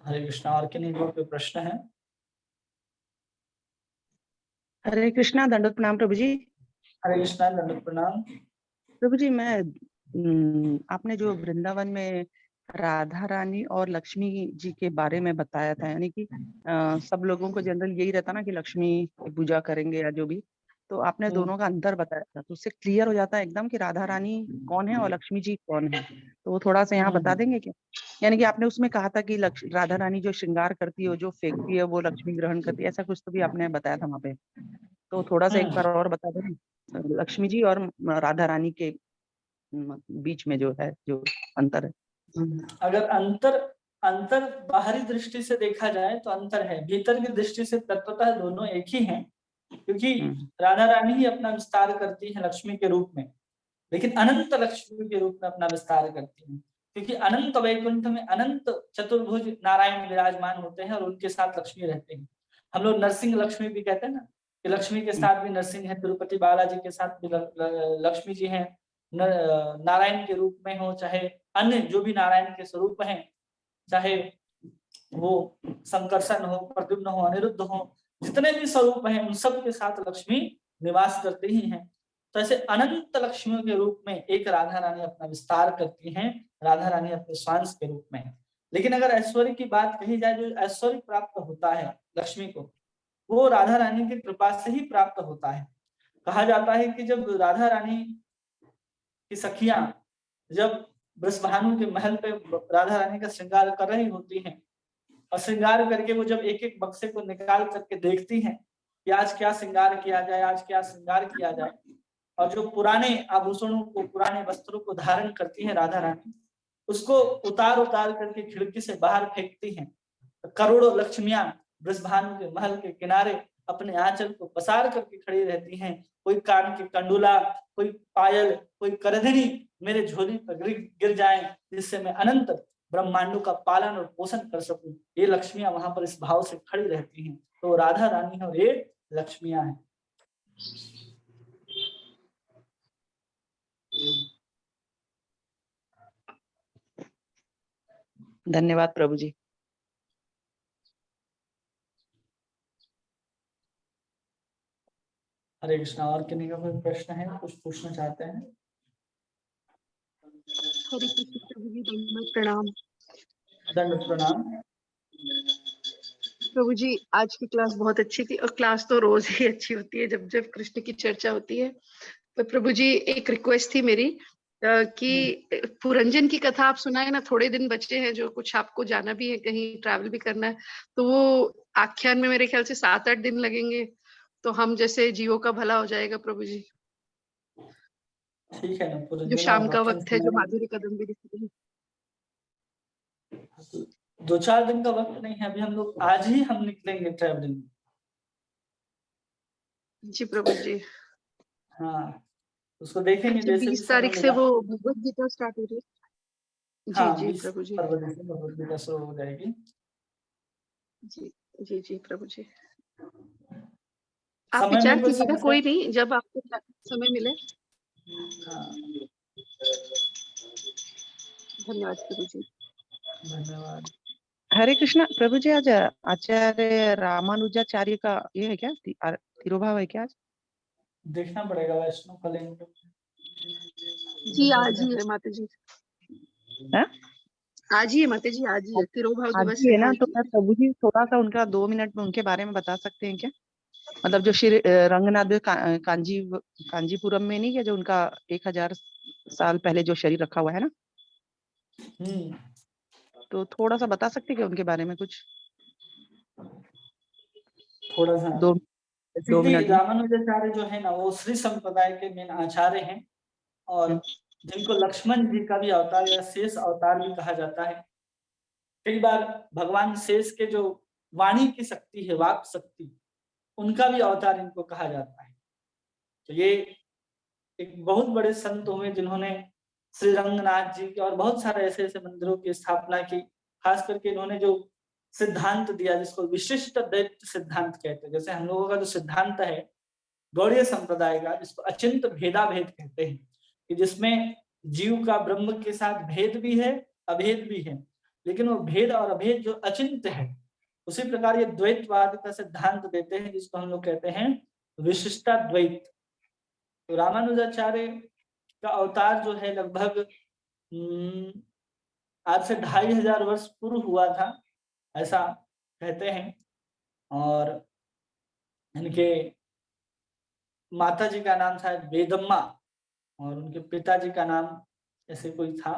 हरे कृष्णा। और किन्हीं कोई प्रश्न है? हरे कृष्णा, दंडवत प्रणाम प्रभु जी। हरे कृष्णा, दंडवत प्रणाम प्रभु जी। मैं आपने जो वृंदावन में राधा रानी और लक्ष्मी जी के बारे में बताया था, यानी कि सब लोगों को जनरल यही रहता ना कि लक्ष्मी की पूजा करेंगे या जो भी, तो आपने दोनों का अंतर बताया था, तो उससे क्लियर हो जाता है एकदम कि राधा रानी कौन है और लक्ष्मी जी कौन है। तो वो थोड़ा सा यहाँ बता देंगे क्या? यानी कि आपने उसमें कहा था कि राधा रानी जो श्रृंगार करती है, जो फेंकती है, वो लक्ष्मी ग्रहण करती है, ऐसा कुछ तो भी आपने बताया था वहाँ पे। तो थोड़ा सा एक बार और बता दें लक्ष्मी जी और राधा रानी के बीच में जो है जो अंतर है। अगर अंतर बाहरी दृष्टि से देखा जाए तो अंतर है, भीतर की दृष्टि से तत्वतः दोनों एक ही हैं, क्योंकि राधा रानी ही अपना विस्तार करती है लक्ष्मी के रूप में, लेकिन अनंत लक्ष्मी के रूप में अपना विस्तार करती है, क्योंकि अनंत वैकुंठ में अनंत चतुर्भुज नारायण विराजमान होते हैं और उनके साथ लक्ष्मी रहते हैं। हम लोग नरसिंह लक्ष्मी भी कहते हैं ना, कि लक्ष्मी के साथ भी नरसिंह है, तिरुपति बालाजी के साथ भी लक्ष्मी जी हैं। नारायण के रूप में हो, चाहे अन्य जो भी नारायण के स्वरूप हैं, चाहे वो संकर्षण हो, प्रद्युम्न हो, अनिरुद्ध हो, जितने भी स्वरूप हैं उन सब के साथ लक्ष्मी निवास करते ही हैं। तो ऐसे अनंत लक्ष्मियों के रूप में एक राधा रानी अपना विस्तार करती हैं, राधा रानी अपने स्वांश के रूप में। लेकिन अगर ऐश्वर्य की बात कही जाए, जो ऐश्वर्य प्राप्त होता है लक्ष्मी को, वो राधा रानी की कृपा से ही प्राप्त होता है। कहा जाता है कि जब राधा रानी की सखियां जब वृषभानु के महल पे राधा रानी का श्रृंगार कर रही होती हैं, और श्रृंगार करके वो जब एक एक बक्से को निकाल करके देखती हैं कि आज क्या श्रृंगार किया जाए, आज क्या श्रृंगार किया जाए, और जो पुराने आभूषणों को, पुराने वस्त्रों को धारण करती है राधा रानी, उसको उतार उतार करके खिड़की से बाहर फेंकती हैं। करोड़ों लक्ष्मियां वृषभानु के महल के किनारे अपने आंचल को पसार करके खड़ी रहती हैं। कोई कान की कंडूला, कोई पायल, कोई करधनी मेरे झोली पर गिर जाए, जिससे मैं अनंत ब्रह्मांडों का पालन और पोषण कर सकूं। ये लक्ष्मियां वहां पर इस भाव से खड़ी रहती हैं। तो राधा रानी है और ये लक्ष्मियां हैं। धन्यवाद प्रभु जी। हरे कृष्णा। और किन्हीं का कोई प्रश्न है, कुछ पूछना चाहते हैं? हरे कृष्ण प्रभु जी, दंडवत प्रणाम। दंड प्रणाम। प्रभु जी, आज की क्लास बहुत अच्छी थी, और क्लास तो रोज ही अच्छी होती है जब जब कृष्ण की चर्चा होती है। तो प्रभु जी, एक रिक्वेस्ट थी मेरी कि पुरंजन की कथा आप सुनाए ना। थोड़े दिन बचे हैं, जो कुछ आपको जाना भी है, कहीं ट्रैवल भी करना है, तो वो आख्यान में मेरे ख्याल से 7-8 दिन लगेंगे, तो हम जैसे जीवों का भला हो जाएगा प्रभु जी। ठीक है ना, जो पुरंजन शाम का वाक्यांश वक्त है, जो सुनाएंगे। माधुरी कदम भी लिखते हैं। 2-4 दिन का वक्त नहीं है, अभी हम लोग आज ही हम निकलेंगे ट्रैवलिंग। जी प्रभु जी। हाँ, उसको देखेंगे अच्छा, जैसे भी 20 समय तारीख से मिला। वो भगवत गीता स्टार्ट हो रही है। जी हाँ, जी 20 प्रभु जी। फरवरी से भगवद गीता शुरू हो जाएगी। जी जी जी प्रभु जी। आप समय विचार में कुछ कीजिएगा, समस्या? कोई नहीं, जब आपको समय मिले। हाँ, धन्यवाद प्रभु जी। धन्यवाद। हरे कृष्णा प्रभु जी, आज आचार्य रामानुजाचार्य का ये है क्या, तिरुभाव है क्या आज? देखना पड़ेगा वैष्णव कैलेंडर। जी आज ही है माता जी। हाँ? आज ही है माता जी, आज ही है, तिरुभाव आज दिवस ही है है ना, आज तो ही। मैं प्रभु जी थोड़ा सा उनका 2 मिनट में उनके बारे में बता सकते हैं क्या? मतलब जो श्री रंगनाथ कांजीपुरम में नहीं है, जो उनका 1000 साल पहले जो शरीर रखा हुआ है ना, तो थोड़ा सा बता सकते हैं क्या उनके बारे में कुछ? थोड़ा सा 2 मिनट में। रामानुजाचार्य जो है ना, वो श्री संप्रदाय के मेन आचार्य हैं, और जिनको लक्ष्मण जी का भी अवतार या शेष अवतार भी कहा जाता है। कई बार भगवान शेष के जो वाणी की शक्ति है, वाक शक्ति, उनका भी अवतार इनको कहा जाता है। तो ये एक बहुत बड़े संत हुए जिन्होंने श्री रंगनाथ जी के और बहुत सारे ऐसे ऐसे मंदिरों की स्थापना की। खास करके इन्होंने जो सिद्धांत दिया, जिसको विशिष्ट द्वैत सिद्धांत कहते हैं, जैसे हम लोगों का जो सिद्धांत है गौड़ीय संप्रदाय का, जिसको अचिंत भेदा भेद कहते हैं, कि जिसमें जीव का ब्रह्म के साथ भेद भी है, अभेद भी है, लेकिन वो भेद और अभेद जो अचिंत है, उसी प्रकार ये द्वैतवाद का सिद्धांत देते हैं, जिसको हम लोग कहते हैं विशिष्टाद्वैत। तो रामानुजाचार्य का अवतार जो है लगभग आज से 2500 वर्ष पूर्व हुआ था, ऐसा कहते हैं। और इनके माता जी का नाम था वेदम्मा, और उनके पिताजी का नाम ऐसे कोई था,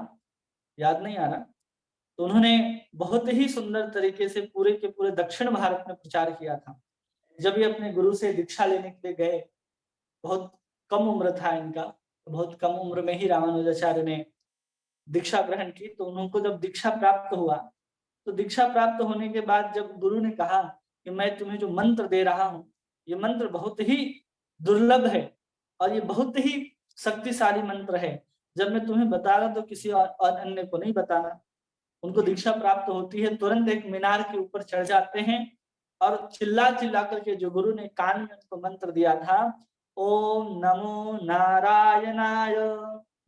याद नहीं आ रहा। तो उन्होंने बहुत ही सुंदर तरीके से पूरे के पूरे दक्षिण भारत में प्रचार किया था। जब ये अपने गुरु से दीक्षा लेने के लिए गए, बहुत कम उम्र था इनका, बहुत कम उम्र में ही रामानुजाचार्य ने दीक्षा ग्रहण की। तो उनको जब दीक्षा प्राप्त हुआ, तो दीक्षा प्राप्त होने के बाद जब गुरु ने कहा कि मैं तुम्हें जो मंत्र दे रहा हूँ, ये मंत्र बहुत ही दुर्लभ है और ये बहुत ही शक्तिशाली मंत्र है, जब मैं तुम्हें बता रहा तो किसी और अन्य को नहीं बताना। उनको दीक्षा प्राप्त होती है, तुरंत एक मीनार के ऊपर चढ़ जाते हैं और चिल्ला चिल्ला करके जो गुरु ने कान में उनको मंत्र दिया था, ओम नमो नारायणाय,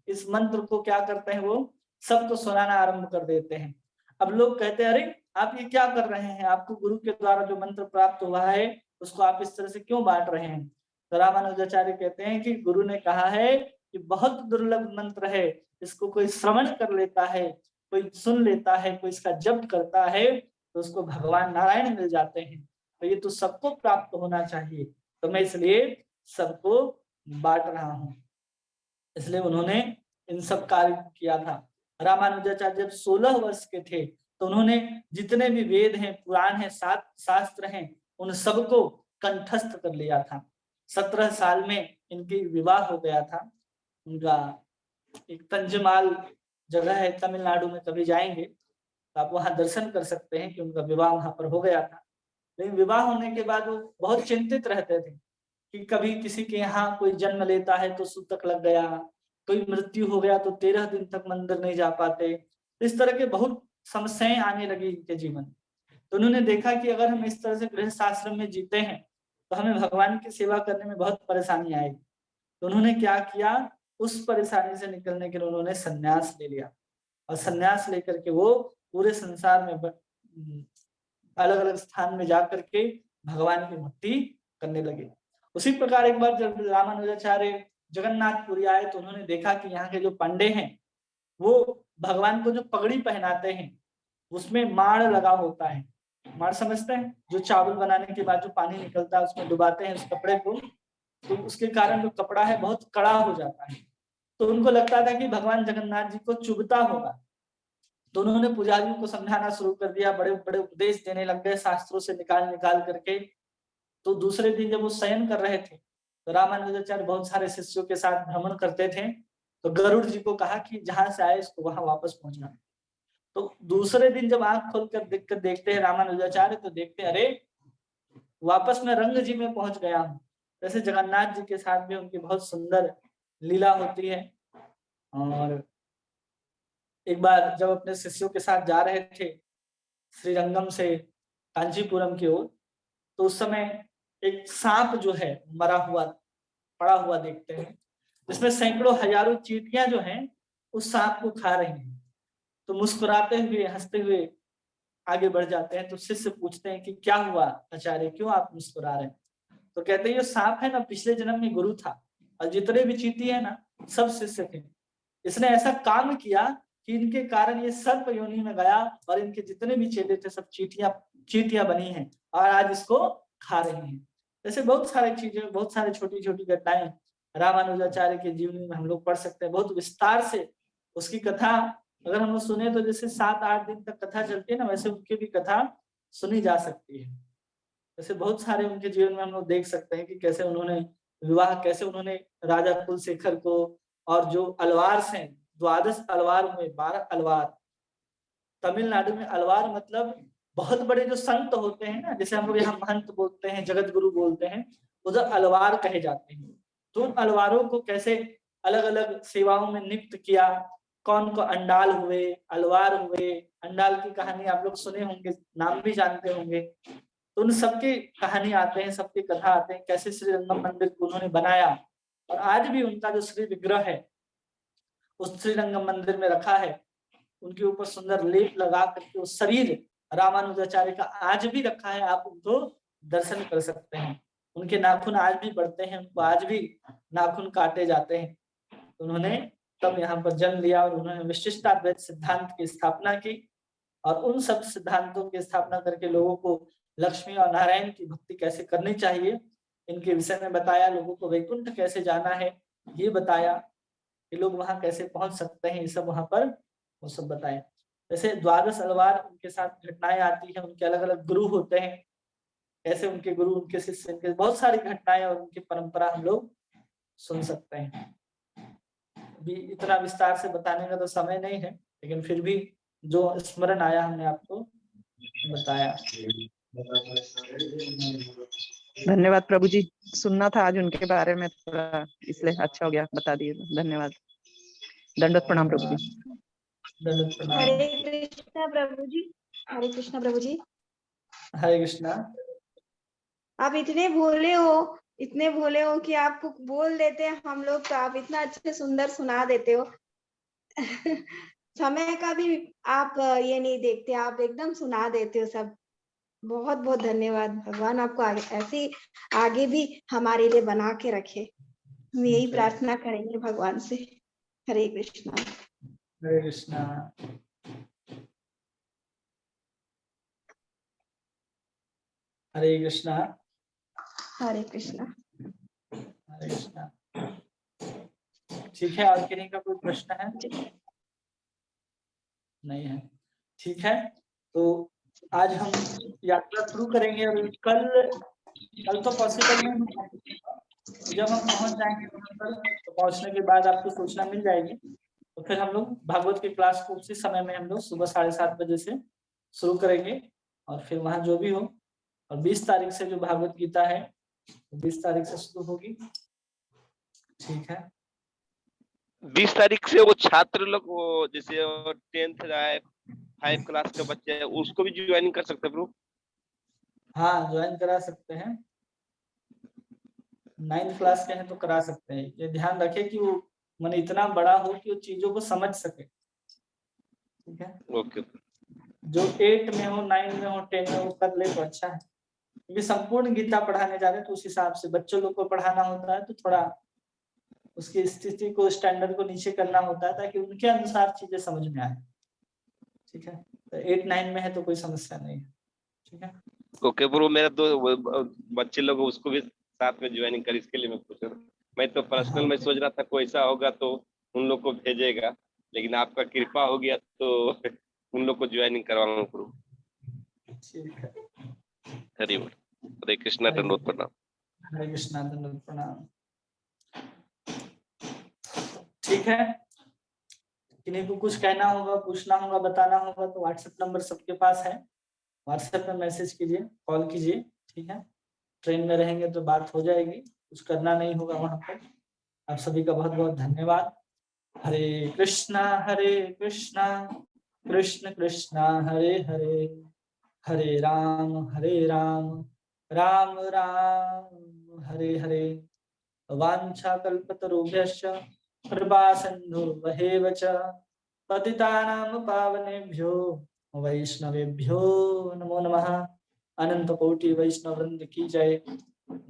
इस मंत्र को क्या करते हैं, वो सबको सुनाना आरंभ कर देते हैं। अब लोग कहते हैं, अरे आप ये क्या कर रहे हैं, आपको गुरु के द्वारा जो मंत्र प्राप्त हुआ है उसको आप इस तरह से क्यों बांट रहे हैं? तो रामानुजाचार्य कहते हैं कि गुरु ने कहा है कि बहुत दुर्लभ मंत्र है, इसको कोई श्रवण कर लेता है, कोई सुन लेता है, कोई इसका जप करता है, तो उसको भगवान नारायण मिल जाते हैं। तो ये तो सबको प्राप्त होना चाहिए, तो मैं इसलिए सबको बांट रहा हूँ। इसलिए उन्होंने इन सब कार्य किया था। रामानुजाचार्य जब 16 वर्ष के थे तो उन्होंने जितने भी वेद हैं, पुराण हैं, शास्त्र हैं, उन सबको कंठस्थ कर लिया था। 17 साल में इनकी विवाह हो गया था। उनका एक तंजमाल जगह है तमिलनाडु में, कभी जाएंगे तो आप वहां दर्शन कर सकते हैं कि उनका विवाह वहां पर हो गया था। लेकिन विवाह होने के बाद वो बहुत चिंतित रहते थे कि कभी किसी के यहाँ कोई जन्म लेता है तो सूतक लग गया, कोई मृत्यु हो गया तो 13 दिन तक मंदिर नहीं जा पाते। इस तरह के बहुत समस्याएं आने लगी इनके जीवन। तो उन्होंने देखा कि अगर हम इस तरह से गृहस्थ आश्रम में जीते हैं तो हमें भगवान की सेवा करने में बहुत परेशानी आएगी। तो उन्होंने क्या किया, उस परेशानी से निकलने के लिए उन्होंने संन्यास ले लिया और संन्यास लेकर के वो पूरे संसार में अलग अलग स्थान में जाकर के भगवान की भक्ति करने लगे। उसी प्रकार एक बार जब रामानुजाचार्य जगन्नाथपुरी आए तो उन्होंने देखा कि यहाँ के जो पंडे हैं वो भगवान को जो पगड़ी पहनाते हैं उसमें माड़ लगा होता है। माड़ समझते हैं, जो चावल बनाने के बाद जो पानी निकलता है उसमें डुबाते हैं उस कपड़े को, तो उसके कारण जो कपड़ा है बहुत कड़ा हो जाता है। तो उनको लगता था कि भगवान जगन्नाथ जी को चुभता होगा। तो उन्होंने पुजारियों को समझाना शुरू कर दिया, बड़े बड़े उपदेश देने लग गए शास्त्रों से निकाल करके। तो दूसरे दिन जब वो शयन कर रहे थे तो रामानुजाचार्य बहुत सारे शिष्यों के साथ भ्रमण करते थे, तो गरुड़ जी को कहा कि जहां से आए इसको वहां वापस पहुंचना। तो दूसरे दिन जब आंख खोलकर देखते हैं रामानुजाचार्य तो देखते अरे वापस मैं रंग जी में पहुंच गया हूँ। जैसे जगन्नाथ जी के साथ भी उनकी बहुत सुंदर लीला होती है। और एक बार जब अपने शिष्यों के साथ जा रहे थे श्रीरंगम से कांचीपुरम की ओर, तो उस समय एक सांप जो है मरा हुआ पड़ा हुआ देखते हैं, जिसमें सैकड़ों हजारों चींटियां जो हैं उस सांप को खा रही हैं। तो मुस्कुराते हुए हंसते हुए आगे बढ़ जाते हैं। तो शिष्य पूछते हैं कि क्या हुआ आचार्य, क्यों आप मुस्कुरा रहे हैं? तो कहते हैं ये सांप है ना पिछले जन्म में गुरु था और जितने भी चींटी है ना सब शिष्य थे। इसने ऐसा काम किया कि इनके कारण ये सर्प योनि में गया और इनके जितने भी चेले थे सब चींटियां बनी हैं और आज इसको खा रही हैं। ऐसे बहुत सारी चीजें, बहुत सारी छोटी छोटी घटनाएं रामानुजाचार्य के जीवन में हम लोग पढ़ सकते हैं। बहुत विस्तार से उसकी कथा अगर हम लोग सुने तो जैसे 7-8 दिन तक कथा चलती है ना, वैसे उनकी भी कथा सुनी जा सकती है। ऐसे बहुत सारे उनके जीवन में हम लोग देख सकते हैं कि कैसे उन्होंने विवाह, कैसे उन्होंने राजा कुलशेखर को, और जो अलवार हैं 12 अलवार हुए, 12 अलवार। तमिलनाडु में अलवार मतलब बहुत बड़े जो संत होते हैं ना, जैसे हम लोग यहाँ महंत बोलते हैं, जगत गुरु बोलते हैं, उधर अलवार कहे जाते हैं। तो उन अलवारों को कैसे अलग अलग सेवाओं में नियुक्त किया, कौन को अंडाल हुए, अलवार हुए। अंडाल की कहानी आप लोग सुने होंगे, नाम भी जानते होंगे। तो उन सबकी कहानी आते हैं, सबकी कथा आते हैं, कैसे श्रीरंगम मंदिर को उन्होंने बनाया। और आज भी उनका जो श्री विग्रह है उस श्रीरंगम मंदिर में रखा है। उनके ऊपर सुंदर लेप लगा करके उस शरीर रामानुजाचार्य का आज भी रखा है, आप उनको दर्शन कर सकते हैं। उनके नाखून आज भी बढ़ते हैं, उनको आज भी नाखून काटे जाते हैं। उन्होंने तब यहाँ पर जन्म लिया और उन्होंने विशिष्टाद्वैत सिद्धांत की स्थापना की और उन सब सिद्धांतों की स्थापना करके लोगों को लक्ष्मी और नारायण की भक्ति कैसे करनी चाहिए इनके विषय में बताया। लोगों को वैकुंठ कैसे जाना है ये बताया, कि लोग वहां कैसे पहुंच सकते हैं, ये सब वहां पर वो सब बताया। जैसे 12 अलवार उनके साथ घटनाएं आती हैं, उनके अलग अलग गुरु होते हैं, कैसे उनके गुरु, उनके शिष्य, उनके बहुत सारी घटनाएं और उनकी परंपरा हम लोग सुन सकते हैं। भी इतना विस्तार से बताने का तो समय नहीं है, लेकिन फिर भी जो स्मरण आया हमने आपको बताया। धन्यवाद प्रभु जी, सुनना था आज उनके बारे में थोड़ा, इसलिए अच्छा हो गया बता दिए। धन्यवाद, दंडवत प्रणाम प्रभु जी। दंडवत प्रणाम। हरे कृष्णा प्रभु जी, हरे कृष्णा प्रभु जी। हरे कृष्णा। आप इतने भोले हो कि आपको बोल देते हैं हम लोग, तो आप इतना अच्छे सुंदर सुना देते हो। समय का भी आप ये नहीं देखते, आप एकदम सुना देते हो सब। बहुत बहुत धन्यवाद। भगवान आपको ऐसे आगे भी हमारे लिए बना के रखे, हम यही प्रार्थना करेंगे भगवान से। हरे कृष्णा। हरे कृष्णा। हरे कृष्णा। हरे कृष्णा। हरे कृष्णा। ठीक है, और किसी का कोई प्रश्न है? नहीं है। ठीक है, तो आज हम यात्रा शुरू करेंगे और कल तो पॉसिबल नहीं होगा। जब हम पहुंच जाएंगे वहां पर, तो पहुंचने के बाद आपको सूचना मिल जाएगी, तो फिर हम लोग भागवत की क्लास को उसी समय में हम लोग सुबह 7:30 बजे से शुरू करेंगे और फिर वहां जो भी हो। और 20 तारीख से जो भागवत गीता है 20 तारीख से शुरू होगी। ठीक है, 20 तारीख से वो छात्र लोग, वो जैसे 10th है 5 क्लास के बच्चे हैं, उसको भी ज्वाइनिंग कर सकते हैं प्रभु? हाँ ज्वाइन करा सकते हैं। 9th क्लास के हैं तो करा सकते हैं। ये ध्यान रखें कि वो मन इतना बड़ा हो कि वो चीजों को समझ सके। ठीक है, ओके। जो 8 में हो, 9 में हो, 10 में हो कर ले तो अच्छा है, क्योंकि संपूर्ण गीता पढ़ाने जा रहे हैं तो उस हिसाब से बच्चों लोग को पढ़ाना होता है, तो थोड़ा उसकी स्थिति को, स्टैंडर्ड को नीचे करना होता है ताकि उनके अनुसार चीजें समझ में आए। ठीक है, तो 8-9 में है तो कोई समस्या नहीं है। ठीक है, ओके प्रभु, मेरा बच्चे लोग उसको भी साथ में ज्वाइनिंग कर, इसके लिए मैं पूछ रहा हूँ। मैं तो पर्सनल में सोच रहा था कोई ऐसा होगा तो उन लोग को भेजेगा, लेकिन आपका कृपा हो गया तो उन लोग को ज्वाइनिंग करवाऊंगा प्रभु। ठीक है, हरि बोल। हरे कृष्णा, दंडवत प्रणाम। हरे कृष्णा, दंडवत प्रणाम। ठीक है, किन्हीं को कुछ कहना होगा, पूछना होगा, बताना होगा तो व्हाट्सएप नंबर सबके पास है, व्हाट्सएप में मैसेज कीजिए, कॉल कीजिए। ठीक है, ट्रेन में रहेंगे तो बात हो जाएगी, कुछ करना नहीं होगा वहां पर। आप सभी का बहुत बहुत धन्यवाद। हरे कृष्णा कृष्ण कृष्ण हरे हरे, हरे राम राम राम हरे हरे। वाञ्छाकल्पतरुभ्यश्च कृपा सिन्धुभ्येव च पतितानां पावनेभ्यो वैष्णवेभ्यो नमो नमः। अनंत कोटि वैष्णव वृंद की जय।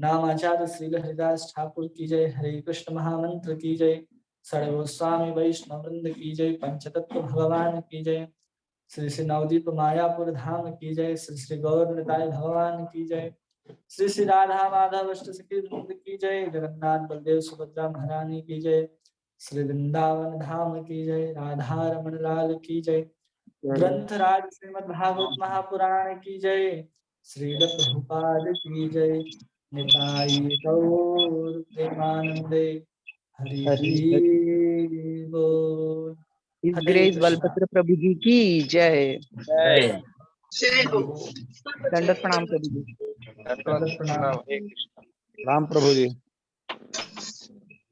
नामाचार्य श्री हरिदास ठाकुर की जय। हरे कृष्ण महामंत्र की जय। सर्वस्वामी वैष्णव वृंद की जय। पंचतत्व भगवान की जय। श्री श्री नवदीप मायापुर धाम की जय। श्री श्री गौर निताय भगवान की जय। श्री श्री राधा माधव अष्ट सखी वृंद की जय। जगन्नाथ बलदेव सुभद्रा महारानी की जय। श्री वृंदावन धाम की जय। राधा रमण लाल की जय। ग्रंथराज श्रीमद् भागवत महापुराण की जय। श्रील प्रभुपाद की जय। निताई गौर प्रेमानंदे हरि हरि बोल। ग्रेस बलभद्र प्रभु जी की जय। जय हो। दंडवत प्रणाम प्रभु जी। राम प्रभु जी।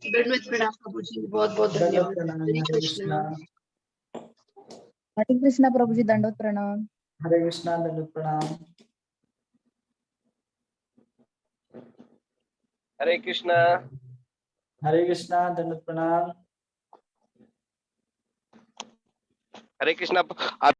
दंडवत प्रणाम प्रभु जी, बहुत बहुत धन्यवाद। हरे हरे कृष्णा। कृष्णा प्रभु जी, दंडवत प्रणाम। हरे कृष्णा, दंडवत प्रणाम। हरे कृष्णा। हरे कृष्णा, दंडवत प्रणाम। हरे कृष्णा।